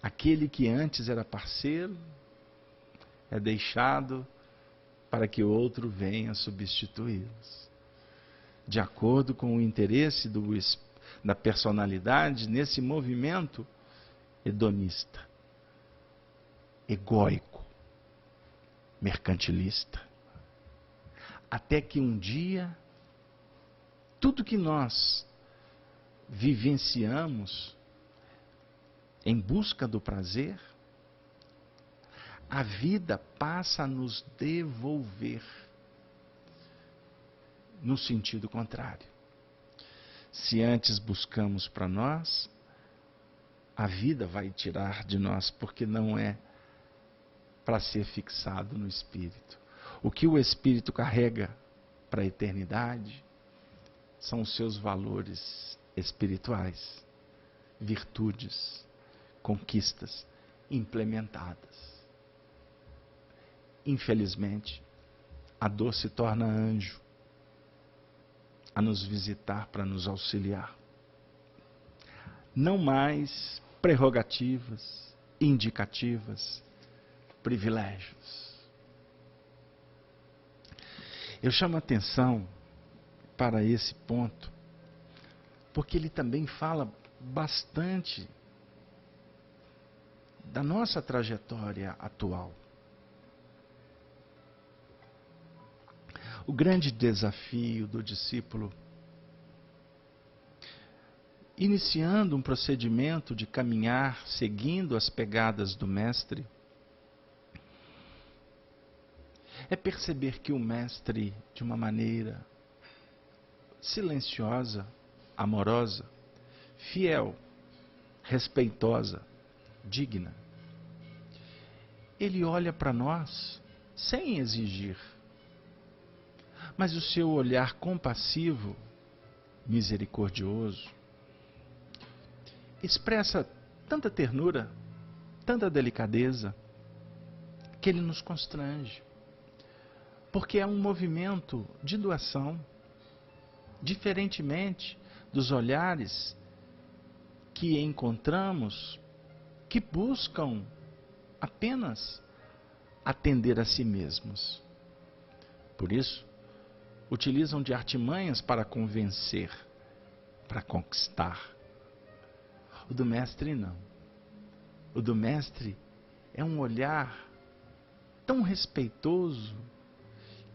Aquele que antes era parceiro é deixado para que outro venha substituí-los. De acordo com o interesse da personalidade nesse movimento hedonista, egóico, mercantilista. Até que um dia, tudo que nós vivenciamos em busca do prazer, a vida passa a nos devolver no sentido contrário. Se antes buscamos para nós, a vida vai tirar de nós, porque não é para ser fixado no espírito. O que o espírito carrega para a eternidade são os seus valores espirituais, virtudes, conquistas implementadas. Infelizmente, a dor se torna anjo a nos visitar para nos auxiliar. Não mais prerrogativas, indicativas, privilégios. Eu chamo a atenção para esse ponto, porque ele também fala bastante da nossa trajetória atual. O grande desafio do discípulo, iniciando um procedimento de caminhar seguindo as pegadas do Mestre, é perceber que o Mestre, de uma maneira silenciosa, amorosa, fiel, respeitosa, digna, ele olha para nós sem exigir, mas o seu olhar compassivo, misericordioso, expressa tanta ternura, tanta delicadeza, que ele nos constrange. Porque é um movimento de doação, diferentemente dos olhares que encontramos, que buscam apenas atender a si mesmos. Por isso, utilizam de artimanhas para convencer, para conquistar. O do Mestre não. O do Mestre é um olhar tão respeitoso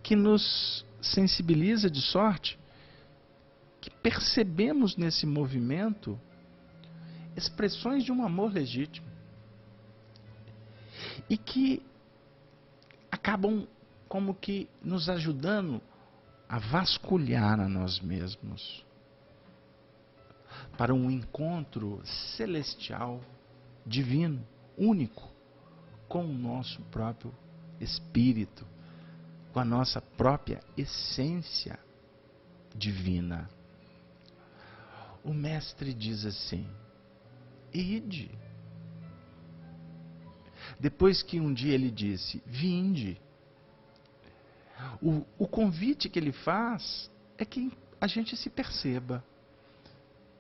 que nos sensibiliza de sorte que percebemos nesse movimento expressões de um amor legítimo e que acabam como que nos ajudando a vasculhar a nós mesmos. para um encontro celestial, divino, único, com o nosso próprio Espírito, com a nossa própria essência divina. O Mestre diz assim: ide. Depois que um dia ele disse: vinde. O convite que ele faz é que a gente se perceba,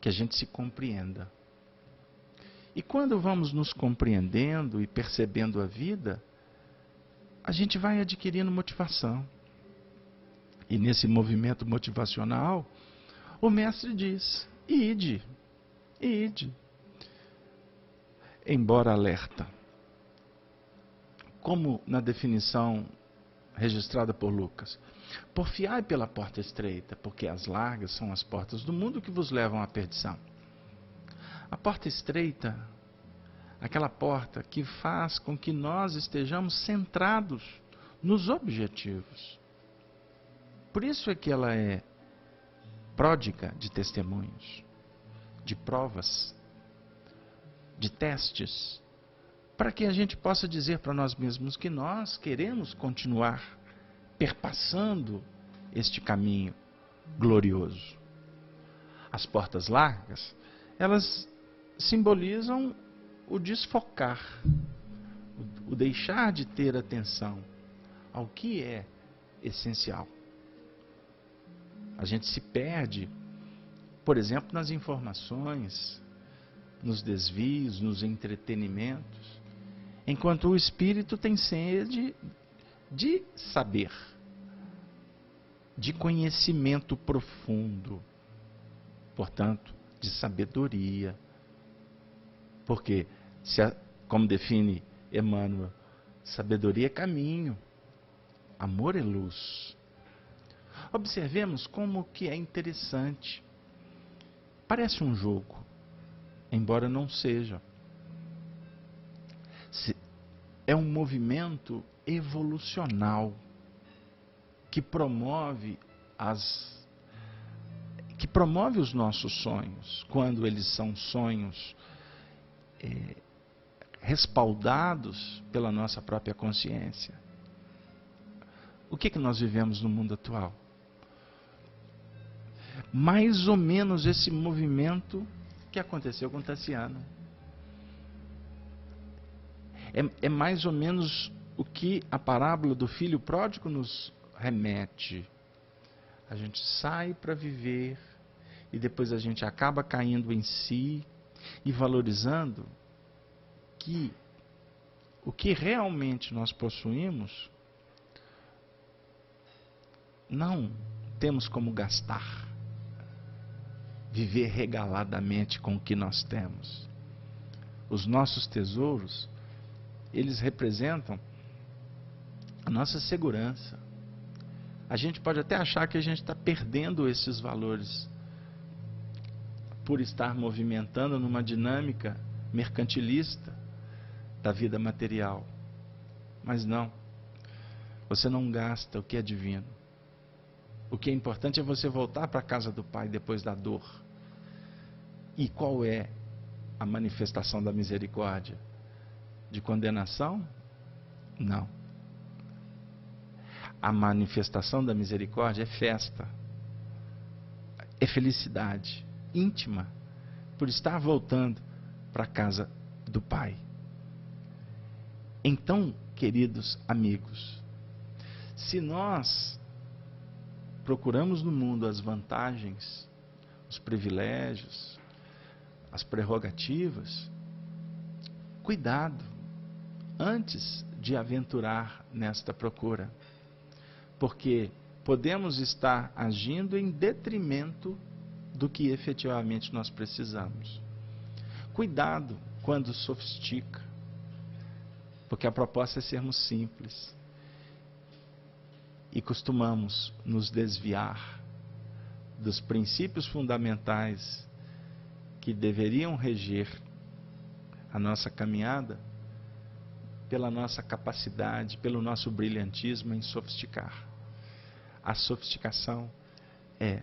que a gente se compreenda. E quando vamos nos compreendendo e percebendo a vida, a gente vai adquirindo motivação. E nesse movimento motivacional, o Mestre diz: ide, ide. Embora alerta, como na definição registrada por Lucas: porfiai pela porta estreita, porque as largas são as portas do mundo que vos levam à perdição. A porta estreita, aquela porta que faz com que nós estejamos centrados nos objetivos. Por isso é que ela é pródiga de testemunhos, de provas, de testes, para que a gente possa dizer para nós mesmos que nós queremos continuar perpassando este caminho glorioso. As portas largas, elas simbolizam o desfocar, o deixar de ter atenção ao que é essencial. A gente se perde, por exemplo, nas informações, nos desvios, nos entretenimentos, enquanto o espírito tem sede de saber, de conhecimento profundo, portanto, de sabedoria. Porque, como define Emmanuel, sabedoria é caminho, amor é luz. Observemos como que é interessante. Parece um jogo, embora não seja. É um movimento evolucional que promove os nossos sonhos, quando eles são sonhos respaldados pela nossa própria consciência. O que nós vivemos no mundo atual? Mais ou menos esse movimento que aconteceu com Tassiano. É mais ou menos o que a parábola do filho pródigo nos remete. A gente sai para viver e depois a gente acaba caindo em si e valorizando que o que realmente nós possuímos não temos como gastar. Viver regaladamente com o que nós temos. Os nossos tesouros, eles representam a nossa segurança. A gente pode até achar que a gente está perdendo esses valores por estar movimentando numa dinâmica mercantilista da vida material. Mas não. Você não gasta o que é divino. O que é importante é você voltar para a casa do Pai depois da dor. E qual é a manifestação da misericórdia? De condenação? Não. A manifestação da misericórdia é festa, é felicidade íntima por estar voltando para a casa do Pai. Então, queridos amigos, se nós procuramos no mundo as vantagens, os privilégios, as prerrogativas, cuidado antes de aventurar nesta procura, porque podemos estar agindo em detrimento do que efetivamente nós precisamos. Cuidado quando sofistica, porque a proposta é sermos simples e costumamos nos desviar dos princípios fundamentais que deveriam reger a nossa caminhada pela nossa capacidade, pelo nosso brilhantismo em sofisticar. A sofisticação é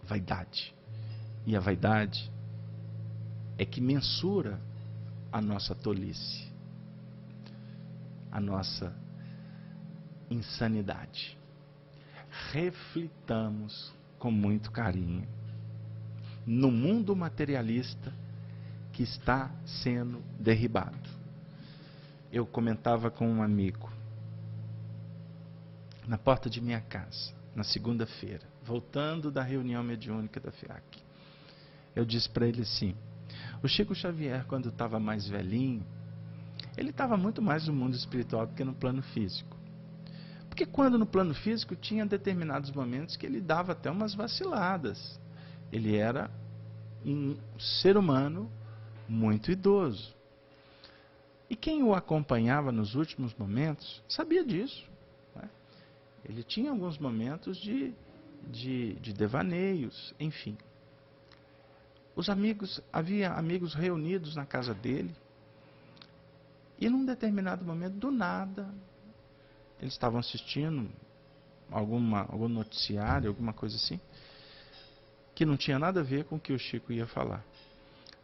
vaidade. E a vaidade é que mensura a nossa tolice, a nossa insanidade. Reflitamos com muito carinho no mundo materialista que está sendo derribado. Eu comentava com um amigo na porta de minha casa, na segunda-feira, voltando da reunião mediúnica da FIAC. Eu disse para ele assim: o Chico Xavier, quando estava mais velhinho, ele estava muito mais no mundo espiritual do que no plano físico. Porque quando no plano físico tinha determinados momentos que ele dava até umas vaciladas. Ele era um ser humano muito idoso. E quem o acompanhava nos últimos momentos sabia disso. Né? Ele tinha alguns momentos de devaneios, enfim. Havia amigos reunidos na casa dele, e num determinado momento, do nada, eles estavam assistindo algum noticiário, alguma coisa assim, que não tinha nada a ver com o que o Chico ia falar.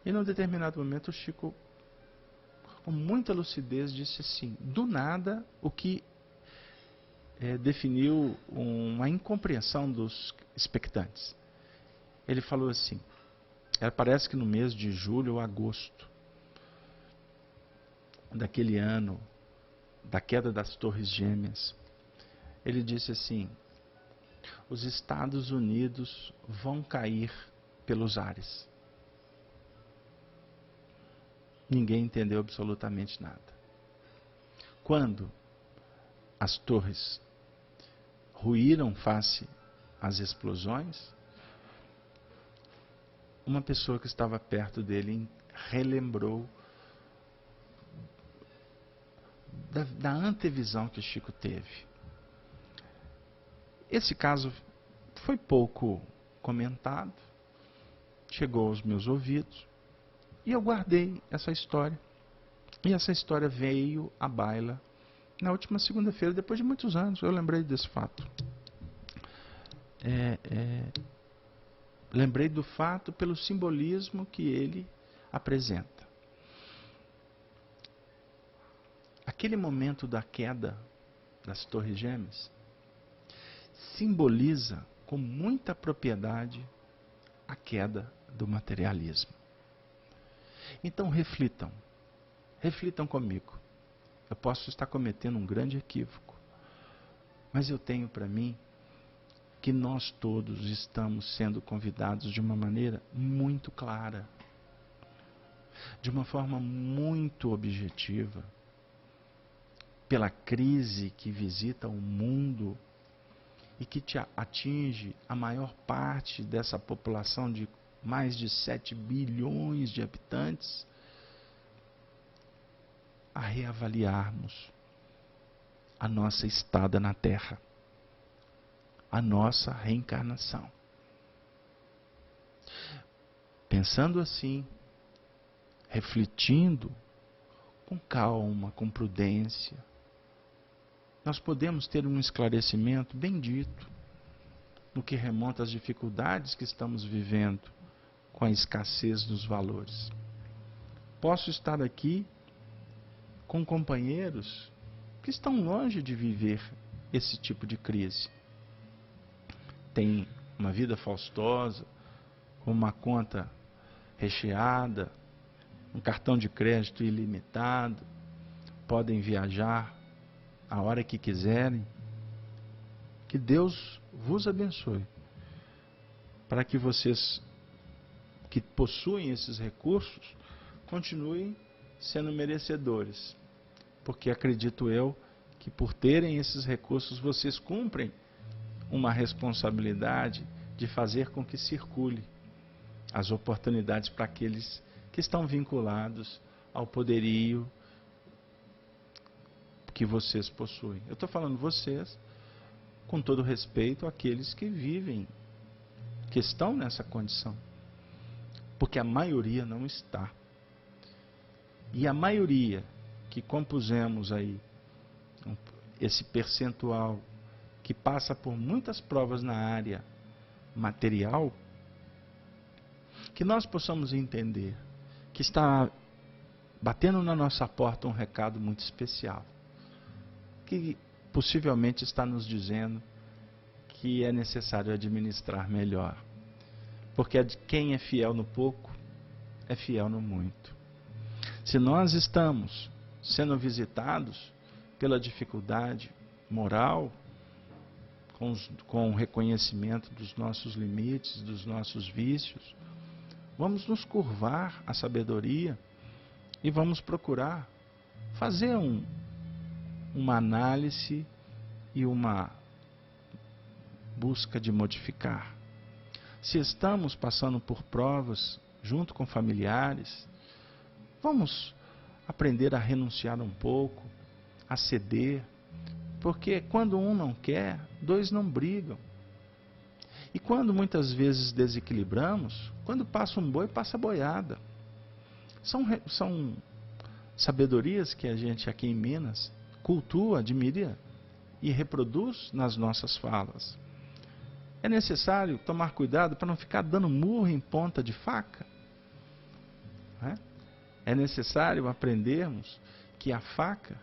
E num determinado momento o Chico, com muita lucidez, disse assim, do nada, o que definiu uma incompreensão dos expectantes. Ele falou assim, parece que no mês de julho ou agosto daquele ano, da queda das Torres Gêmeas, ele disse assim, os Estados Unidos vão cair pelos ares. Ninguém entendeu absolutamente nada. Quando as torres ruíram face às explosões, uma pessoa que estava perto dele relembrou da antevisão que o Chico teve. Esse caso foi pouco comentado, chegou aos meus ouvidos, e eu guardei essa história. E essa história veio à baila na última segunda-feira, depois de muitos anos, eu lembrei desse fato. Lembrei do fato pelo simbolismo que ele apresenta. Aquele momento da queda das Torres Gêmeas simboliza com muita propriedade a queda do materialismo. Então reflitam comigo. Eu posso estar cometendo um grande equívoco, mas eu tenho para mim que nós todos estamos sendo convidados de uma maneira muito clara, de uma forma muito objetiva, pela crise que visita o mundo e que te atinge a maior parte dessa população de mais de 7 bilhões de habitantes, a reavaliarmos a nossa estada na Terra, a nossa reencarnação. Pensando assim, refletindo com calma, com prudência, nós podemos ter um esclarecimento bendito no que remonta às dificuldades que estamos vivendo com a escassez dos valores. Posso estar aqui com companheiros que estão longe de viver esse tipo de crise. Tem uma vida faustosa, com uma conta recheada, um cartão de crédito ilimitado, podem viajar a hora que quiserem. Que Deus vos abençoe, para que vocês que possuem esses recursos continuem sendo merecedores, porque acredito eu que por terem esses recursos vocês cumprem uma responsabilidade de fazer com que circule as oportunidades para aqueles que estão vinculados ao poderio que vocês possuem. Eu estou falando vocês com todo respeito àqueles que vivem, que estão nessa condição, porque a maioria não está. E a maioria que compusemos aí, esse percentual que passa por muitas provas na área material, que nós possamos entender que está batendo na nossa porta um recado muito especial, que possivelmente está nos dizendo que é necessário administrar melhor, porque quem é fiel no pouco é fiel no muito. Se nós estamos sendo visitados pela dificuldade moral, com o reconhecimento dos nossos limites, dos nossos vícios, vamos nos curvar à sabedoria e vamos procurar fazer uma análise e uma busca de modificar. Se estamos passando por provas junto com familiares, vamos aprender a renunciar um pouco, a ceder, porque quando um não quer, dois não brigam. E quando muitas vezes desequilibramos, quando passa um boi, passa boiada. São sabedorias que a gente aqui em Minas cultua, admira e reproduz nas nossas falas. É necessário tomar cuidado para não ficar dando murro em ponta de faca. É necessário aprendermos que a faca,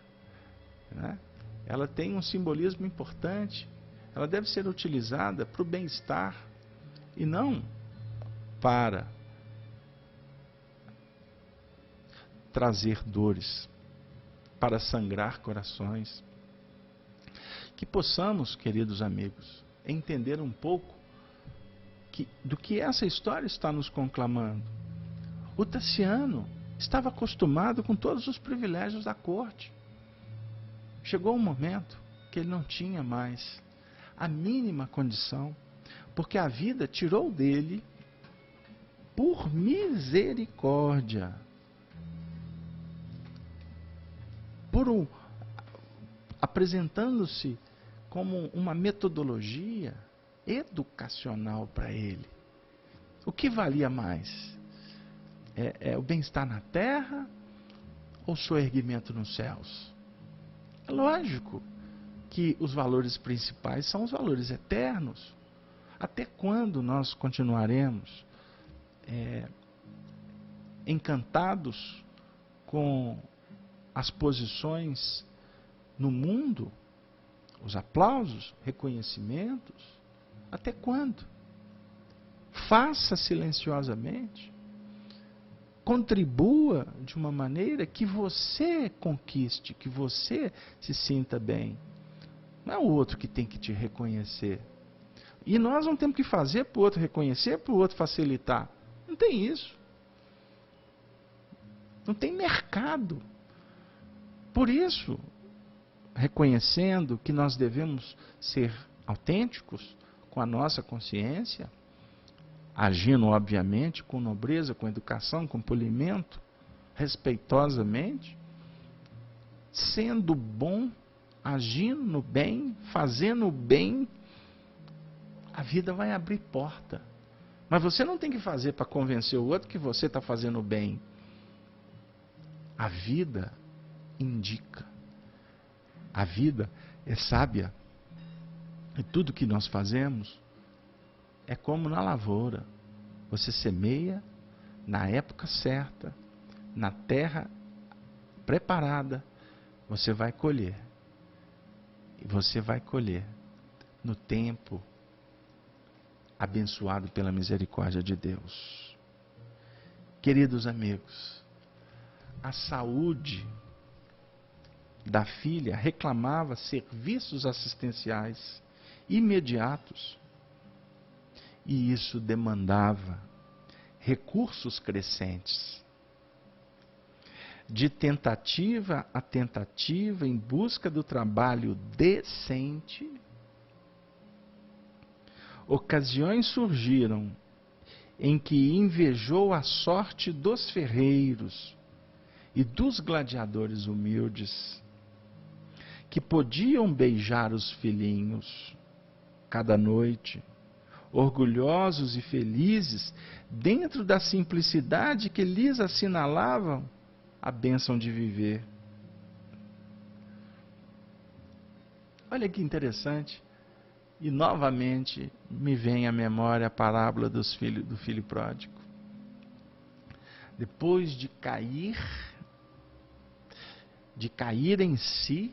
ela tem um simbolismo importante. Ela deve ser utilizada para o bem-estar e não para trazer dores, para sangrar corações. Que possamos, queridos amigos, entender um pouco do que essa história está nos conclamando. O Tassiano estava acostumado com todos os privilégios da corte. Chegou um momento que ele não tinha mais a mínima condição, porque a vida tirou dele por misericórdia, apresentando-se como uma metodologia educacional para ele. O que valia mais? É o bem-estar na terra ou o soerguimento nos céus? É lógico que os valores principais são os valores eternos. Até quando nós continuaremos encantados com as posições no mundo, os aplausos, reconhecimentos? Até quando? Faça silenciosamente. Contribua de uma maneira que você conquiste, que você se sinta bem. Não é o outro que tem que te reconhecer. E nós não temos que fazer para o outro reconhecer, para o outro facilitar. Não tem isso. Não tem mercado. Por isso, reconhecendo que nós devemos ser autênticos com a nossa consciência, agindo, obviamente, com nobreza, com educação, com polimento, respeitosamente, sendo bom, agindo no bem, fazendo o bem, a vida vai abrir porta. Mas você não tem que fazer para convencer o outro que você está fazendo o bem. A vida indica. A vida é sábia. E tudo que nós fazemos é como na lavoura. Você semeia na época certa, na terra preparada, você vai colher. E você vai colher no tempo abençoado pela misericórdia de Deus. Queridos amigos, a saúde da filha reclamava serviços assistenciais imediatos. E isso demandava recursos crescentes. De tentativa a tentativa, em busca do trabalho decente, ocasiões surgiram em que invejou a sorte dos ferreiros e dos gladiadores humildes, que podiam beijar os filhinhos cada noite, orgulhosos e felizes, dentro da simplicidade que lhes assinalavam a bênção de viver. Olha que interessante. E novamente me vem à memória a parábola do filho pródigo. depois de cair em si,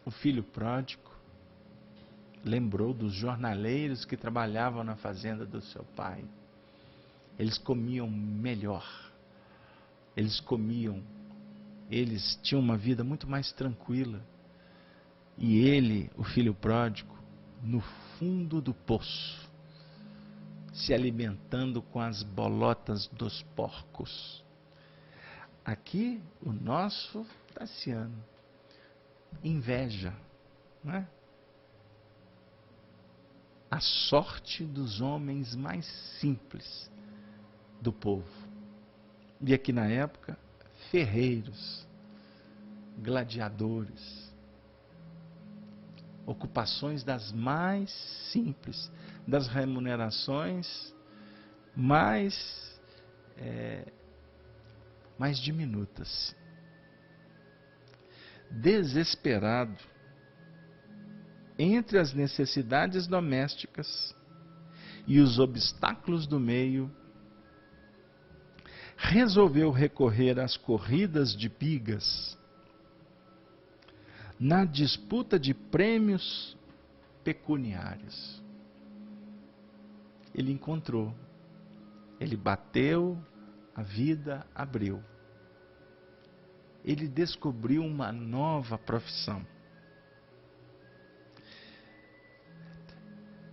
o filho pródigo lembrou dos jornaleiros que trabalhavam na fazenda do seu pai. Eles comiam melhor. Eles tinham uma vida muito mais tranquila. E ele, o filho pródigo, no fundo do poço, se alimentando com as bolotas dos porcos. Aqui, o nosso Tassiano inveja, não é? A sorte dos homens mais simples do povo. E aqui na época, ferreiros, gladiadores, ocupações das mais simples, das remunerações mais diminutas. Desesperado, entre as necessidades domésticas e os obstáculos do meio, resolveu recorrer às corridas de bigas, na disputa de prêmios pecuniários. Ele encontrou, ele bateu, a vida abriu. Ele descobriu uma nova profissão.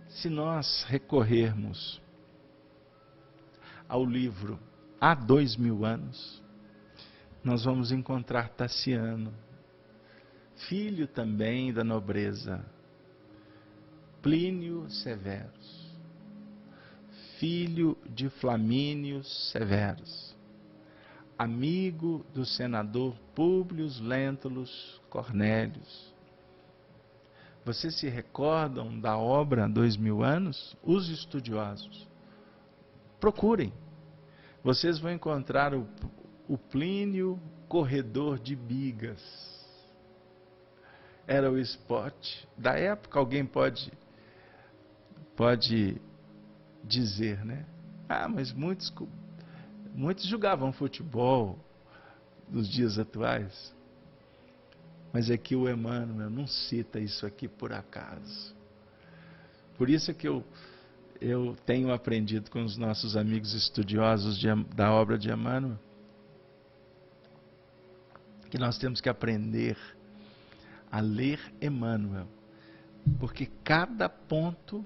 Se nós recorrermos ao livro Há 2000 anos, nós vamos encontrar Tassiano, filho também da nobreza, Plínio Severus, filho de Flamínio Severus, amigo do senador Públio Lentulus Cornélios. Vocês se recordam da obra 2000 anos? Os estudiosos, procurem. Vocês vão encontrar o Plínio corredor de bigas. Era o esporte da época. Alguém pode dizer, né? Ah, mas muitos jogavam futebol nos dias atuais. Mas aqui o Emmanuel não cita isso aqui por acaso. Por isso é que eu tenho aprendido com os nossos amigos estudiosos da obra de Emmanuel, que nós temos que aprender a ler Emmanuel, porque cada ponto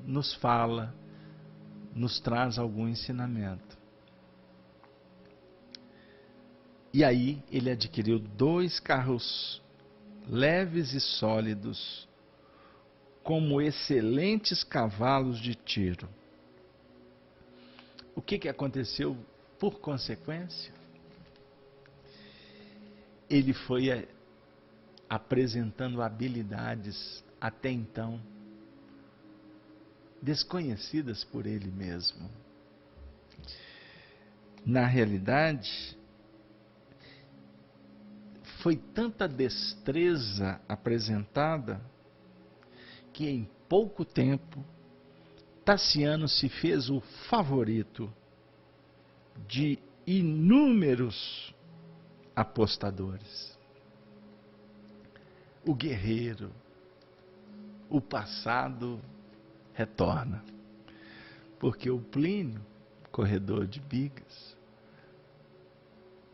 nos fala, nos traz algum ensinamento. E aí ele adquiriu 2 carros leves e sólidos, como excelentes cavalos de tiro. O que aconteceu por consequência? Ele foi apresentando habilidades até então desconhecidas por ele mesmo. Na realidade, foi tanta destreza apresentada que em pouco tempo Tassiano se fez o favorito de inúmeros apostadores. O guerreiro, o passado retorna, porque o Plínio, corredor de bigas,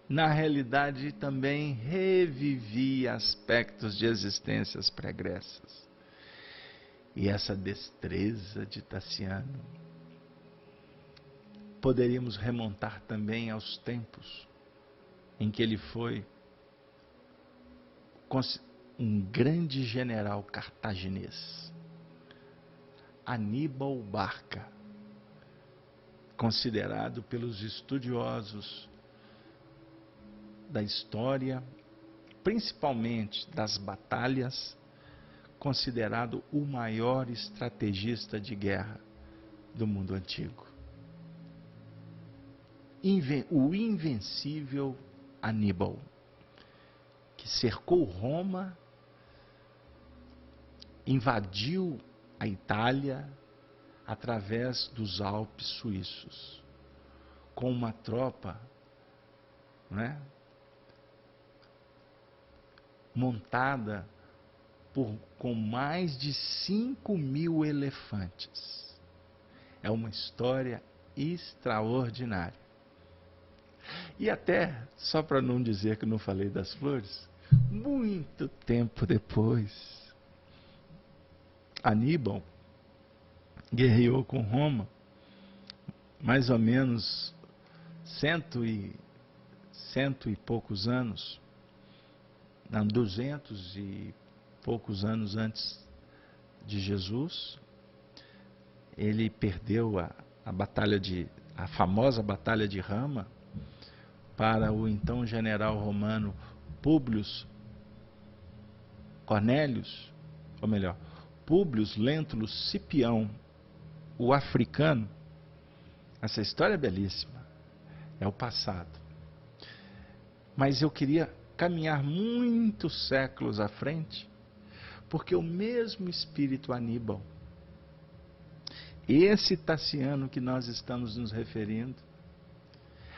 na realidade também revivia aspectos de existências pregressas. E essa destreza de Tassiano poderíamos remontar também aos tempos em que ele foi um grande general cartaginês, Aníbal Barca, considerado pelos estudiosos da história, principalmente das batalhas, considerado o maior estrategista de guerra do mundo antigo. O invencível Aníbal, que cercou Roma, invadiu a Itália, através dos Alpes suíços, com uma tropa, né, montada com mais de 5.000 elefantes. É uma história extraordinária. E até, só para não dizer que não falei das flores, muito tempo depois, Aníbal guerreou com Roma, mais ou menos cento e poucos anos, não, 200 e poucos anos antes de Jesus. Ele perdeu a famosa Batalha de Rama para o então general romano Publius Cornélius, ou melhor, Publius Lentulus Cipião, o africano. Essa história é belíssima, é o passado. Mas eu queria caminhar muitos séculos à frente, porque o mesmo espírito Aníbal, esse Tassiano que nós estamos nos referindo,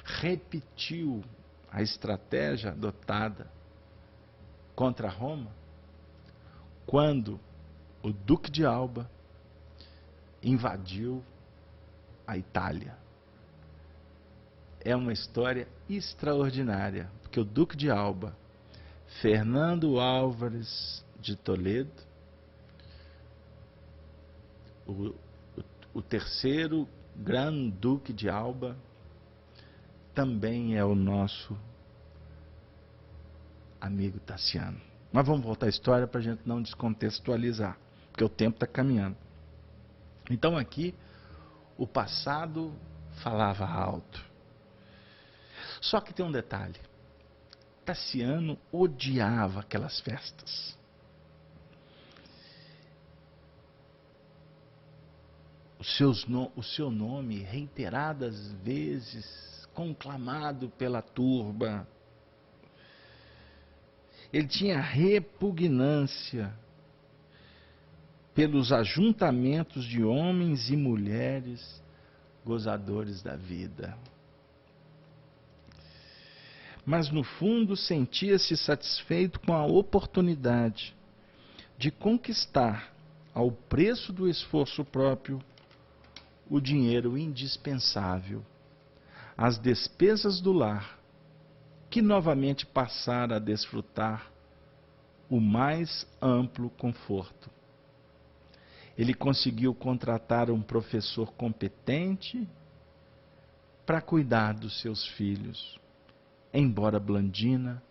repetiu a estratégia adotada contra Roma quando o Duque de Alba invadiu a Itália. É uma história extraordinária, porque o Duque de Alba, Fernando Álvares de Toledo, o terceiro Grande-Duque de Alba, também é o nosso amigo Tassiano. Mas vamos voltar à história para a gente não descontextualizar, porque o tempo está caminhando. Então aqui, o passado falava alto. Só que tem um detalhe. Tassiano odiava aquelas festas. O seu nome, reiteradas vezes, conclamado pela turba. Ele tinha repugnância pelos ajuntamentos de homens e mulheres gozadores da vida. Mas no fundo sentia-se satisfeito com a oportunidade de conquistar, ao preço do esforço próprio, o dinheiro indispensável, as despesas do lar, que novamente passara a desfrutar o mais amplo conforto. Ele conseguiu contratar um professor competente para cuidar dos seus filhos, embora Blandina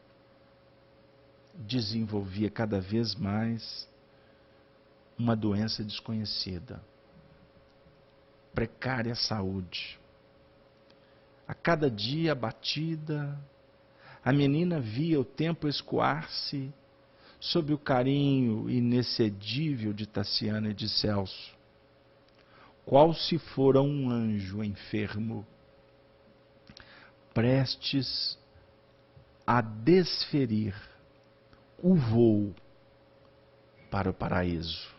desenvolvia cada vez mais uma doença desconhecida, precária saúde. A cada dia abatida, a menina via o tempo escoar-se sob o carinho inexcedível de Tassiano e de Celso, qual se fora um anjo enfermo, prestes a desferir o voo para o paraíso.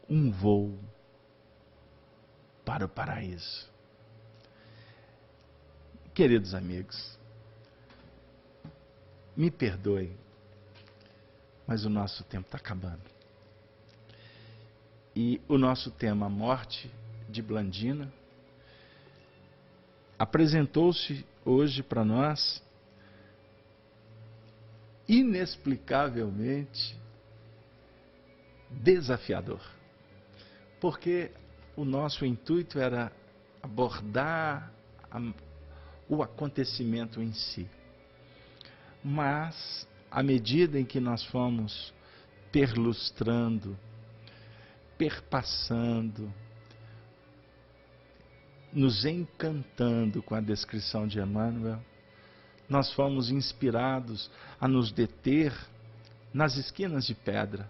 Um voo para o paraíso. Queridos amigos, me perdoem, mas o nosso tempo está acabando. E o nosso tema, a morte de Blandina, apresentou-se hoje para nós inexplicavelmente desafiador. Porque o nosso intuito era abordar o acontecimento em si. Mas, à medida em que nós fomos perlustrando, perpassando, nos encantando com a descrição de Emmanuel, nós fomos inspirados a nos deter nas esquinas de pedra,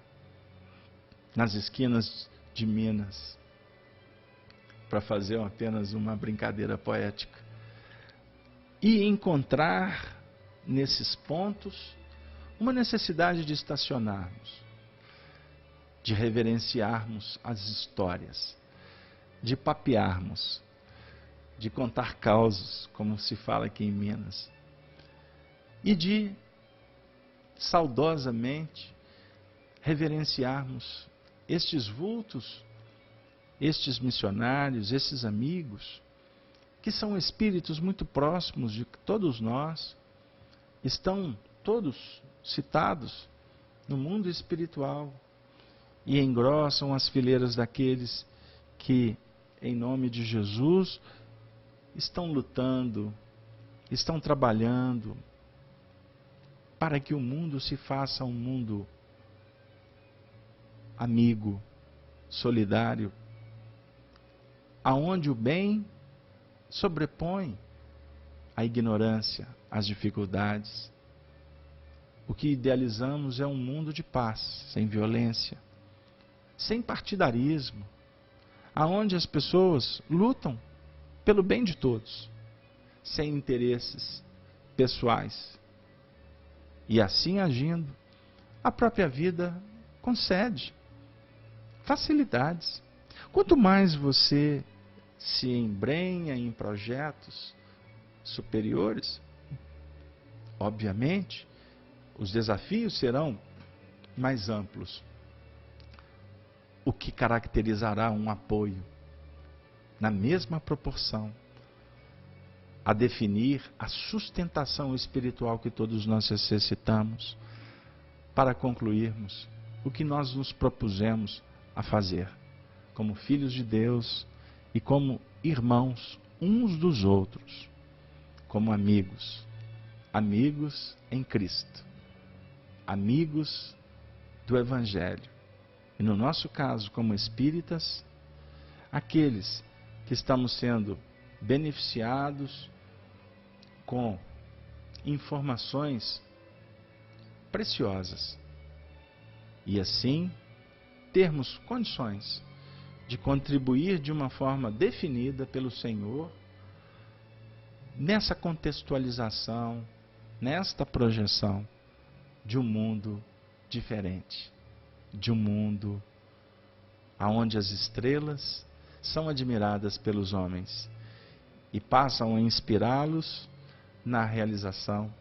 nas esquinas de Minas, para fazer apenas uma brincadeira poética, e encontrar nesses pontos uma necessidade de estacionarmos, de reverenciarmos as histórias, de papearmos, de contar causos, como se fala aqui em Minas, e de saudosamente reverenciarmos estes vultos, estes missionários, esses amigos, que são espíritos muito próximos de todos nós, estão todos citados no mundo espiritual e engrossam as fileiras daqueles que, em nome de Jesus, estão lutando, estão trabalhando para que o mundo se faça um mundo amigo, solidário, aonde o bem sobrepõe a ignorância, as dificuldades. O que idealizamos é um mundo de paz, sem violência, sem partidarismo, aonde as pessoas lutam pelo bem de todos, sem interesses pessoais. E assim agindo, a própria vida concede facilidades. Quanto mais você se embrenha em projetos superiores, obviamente, os desafios serão mais amplos. O que caracterizará um apoio na mesma proporção a definir a sustentação espiritual que todos nós necessitamos para concluirmos o que nós nos propusemos a fazer, como filhos de Deus e como irmãos uns dos outros, como amigos, amigos em Cristo, amigos do Evangelho. E no nosso caso, como espíritas, aqueles que estamos sendo beneficiados com informações preciosas e assim termos condições de contribuir de uma forma definida pelo Senhor nessa contextualização, nesta projeção de um mundo diferente, de um mundo onde as estrelas são admiradas pelos homens e passam a inspirá-los na realização,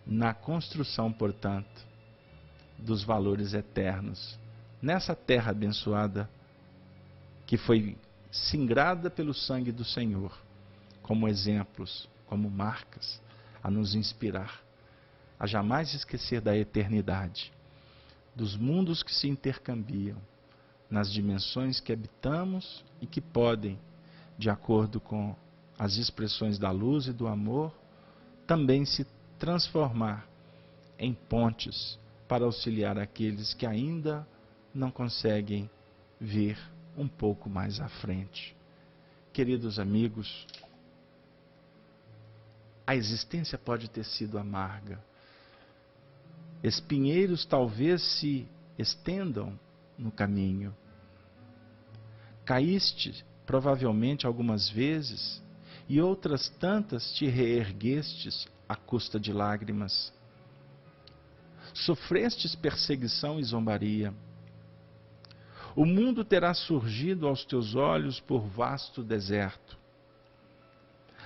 na construção, portanto, dos valores eternos, nessa terra abençoada que foi singrada pelo sangue do Senhor, como exemplos, como marcas, a nos inspirar, a jamais esquecer da eternidade, dos mundos que se intercambiam, nas dimensões que habitamos e que podem, de acordo com as expressões da luz e do amor, também se transformar em pontes para auxiliar aqueles que ainda não conseguem ver um pouco mais à frente. Queridos amigos, a existência pode ter sido amarga. Espinheiros talvez se estendam no caminho. Caíste provavelmente algumas vezes e outras tantas te reerguestes à custa de lágrimas. Sofrestes perseguição e zombaria. O mundo terá surgido aos teus olhos por vasto deserto.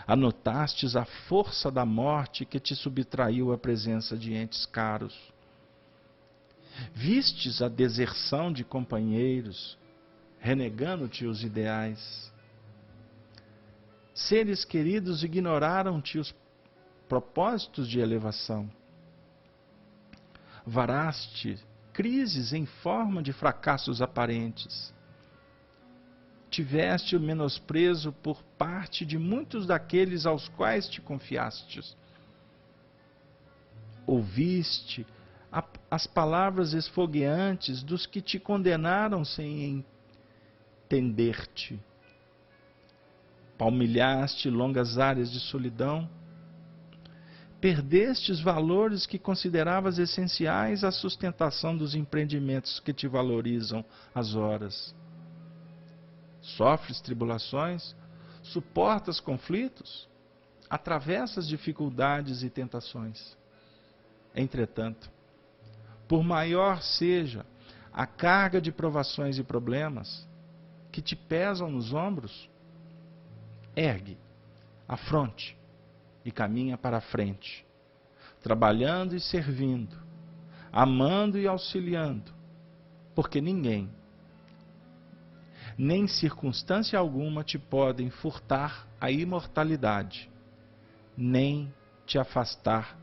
Anotastes a força da morte que te subtraiu a presença de entes caros. Vistes a deserção de companheiros, renegando-te os ideais. Seres queridos ignoraram-te os propósitos de elevação. Varaste crises em forma de fracassos aparentes. Tiveste o menosprezo por parte de muitos daqueles aos quais te confiastes. Ouviste as palavras esfogueantes dos que te condenaram sem entender-te. Palmilhaste longas áreas de solidão. Perdeste os valores que consideravas essenciais à sustentação dos empreendimentos que te valorizam as horas. Sofres tribulações, suportas conflitos, atravessas dificuldades e tentações. Entretanto, por maior seja a carga de provações e problemas que te pesam nos ombros, ergue a fronte e caminha para a frente, trabalhando e servindo, amando e auxiliando, porque ninguém, nem circunstância alguma te podem furtar a imortalidade, nem te afastar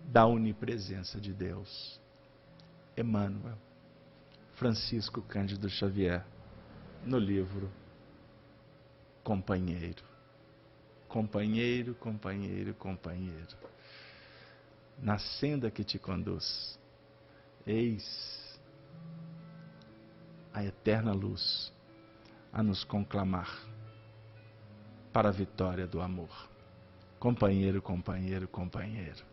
da onipresença de Deus. Emmanuel, Francisco Cândido Xavier, no livro Companheiro. Companheiro, companheiro, companheiro. Na senda que te conduz, eis a eterna luz a nos conclamar para a vitória do amor. Companheiro, companheiro, companheiro.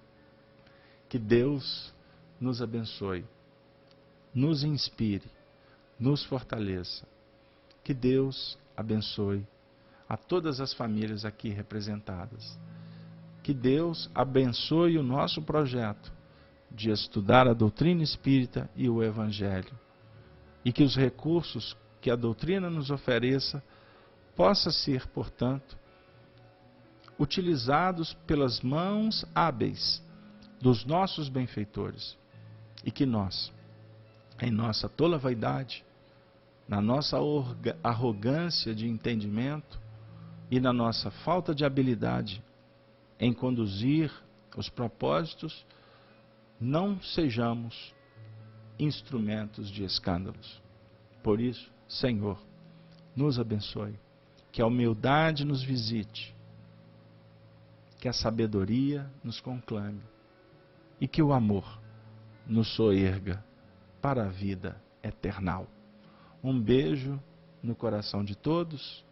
Que Deus nos abençoe, nos inspire, nos fortaleça. Que Deus abençoe a todas as famílias aqui representadas. Que Deus abençoe o nosso projeto de estudar a doutrina espírita e o Evangelho. E que os recursos que a doutrina nos ofereça possa ser, portanto, utilizados pelas mãos hábeis dos nossos benfeitores. E que nós, em nossa tola vaidade, na nossa arrogância de entendimento e na nossa falta de habilidade em conduzir os propósitos, não sejamos instrumentos de escândalos. Por isso, Senhor, nos abençoe, que a humildade nos visite, que a sabedoria nos conclame e que o amor nos soerga para a vida eternal. Um beijo no coração de todos,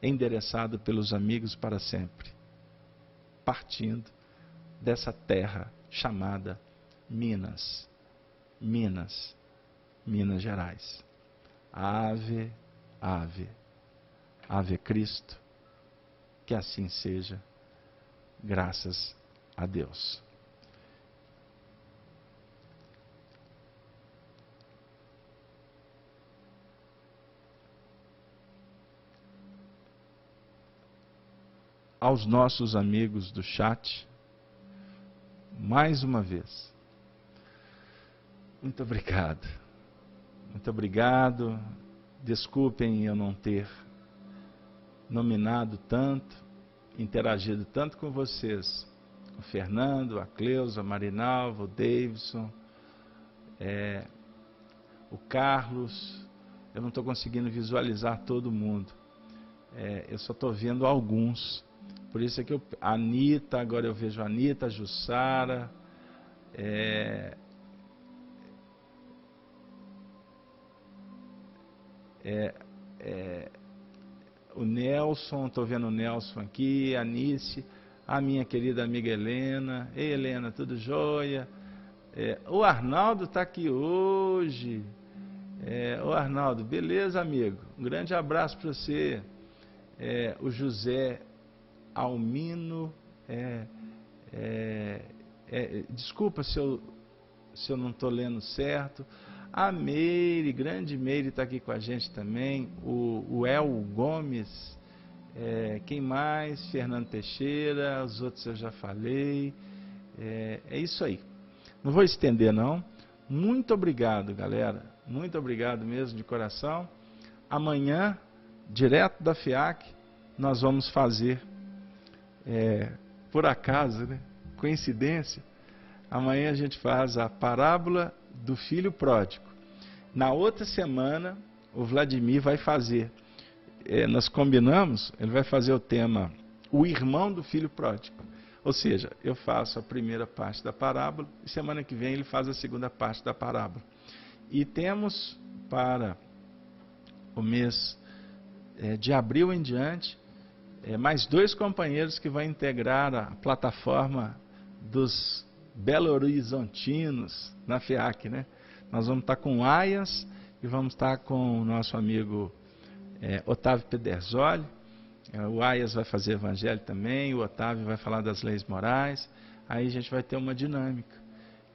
endereçado pelos amigos para sempre, partindo dessa terra chamada Minas Gerais. Ave, ave, ave Cristo, que assim seja, graças a Deus. Aos nossos amigos do chat, mais uma vez, muito obrigado. Muito obrigado. Desculpem eu não ter nominado tanto, interagido tanto com vocês. O Fernando, a Cleusa, a Marinalva, o Davidson, o Carlos. Eu não estou conseguindo visualizar todo mundo. Eu só estou vendo alguns. Por isso é que a Anitta, agora eu vejo a Anitta, a Jussara, o Nelson, estou vendo o Nelson aqui, a Anice, a minha querida amiga Helena. Ei, Helena, tudo jóia? O Arnaldo está aqui hoje. O Arnaldo, beleza, amigo? Um grande abraço para você. O José Almino, desculpa se eu não estou lendo certo. A Meire, grande Meire, está aqui com a gente também. O El Gomes, quem mais? Fernando Teixeira, os outros eu já falei. É isso aí. Não vou estender não. Muito obrigado, galera. Muito obrigado mesmo, de coração. Amanhã, direto da FIAC, nós vamos fazer, por acaso, né? Coincidência, amanhã a gente faz a parábola do filho pródigo. Na outra semana, o Vladimir vai fazer, nós combinamos, ele vai fazer o tema, o irmão do filho pródigo. Ou seja, eu faço a primeira parte da parábola, e semana que vem ele faz a segunda parte da parábola. E temos para o mês de abril em diante, mais 2 companheiros que vão integrar a plataforma dos Belo Horizontinos na FIAC, né? Nós vamos estar com o Ayas e vamos estar com o nosso amigo Otávio Pederzoli. O Ayas vai fazer evangelho também, o Otávio vai falar das leis morais. Aí a gente vai ter uma dinâmica.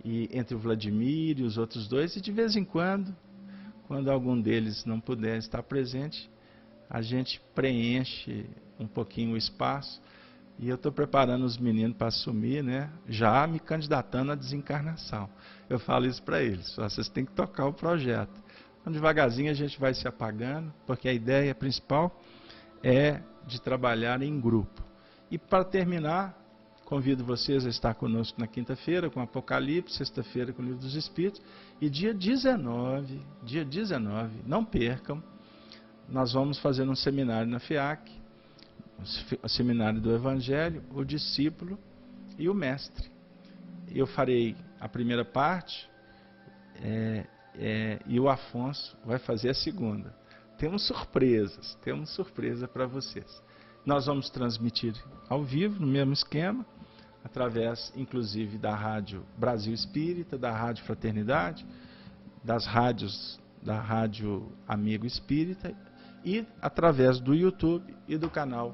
e entre o Vladimir e os outros dois, e de vez em quando algum deles não puder estar presente, a gente preenche um pouquinho o espaço. E eu estou preparando os meninos para assumir, né? Já me candidatando à desencarnação. Eu falo isso para eles: vocês têm que tocar o projeto. Então, devagarzinho a gente vai se apagando, porque a ideia principal é de trabalhar em grupo. E para terminar, convido vocês a estar conosco na quinta-feira com Apocalipse, sexta-feira com o Livro dos Espíritos, e dia 19, não percam, nós vamos fazer um seminário na FEAC, o seminário do Evangelho, o discípulo e o mestre. Eu farei a primeira parte e o Afonso vai fazer a segunda. Temos surpresa para vocês. Nós vamos transmitir ao vivo, no mesmo esquema, através inclusive da Rádio Brasil Espírita, da Rádio Fraternidade, das rádios da Rádio Amigo Espírita, e através do YouTube e do canal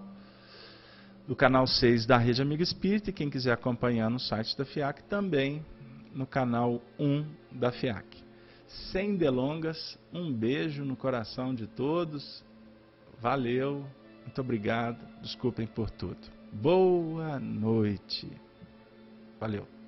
6 da Rede Amigo Espírita, e quem quiser acompanhar no site da FEAC, também no canal 1 da FEAC. Sem delongas, um beijo no coração de todos. Valeu, muito obrigado, desculpem por tudo. Boa noite. Valeu.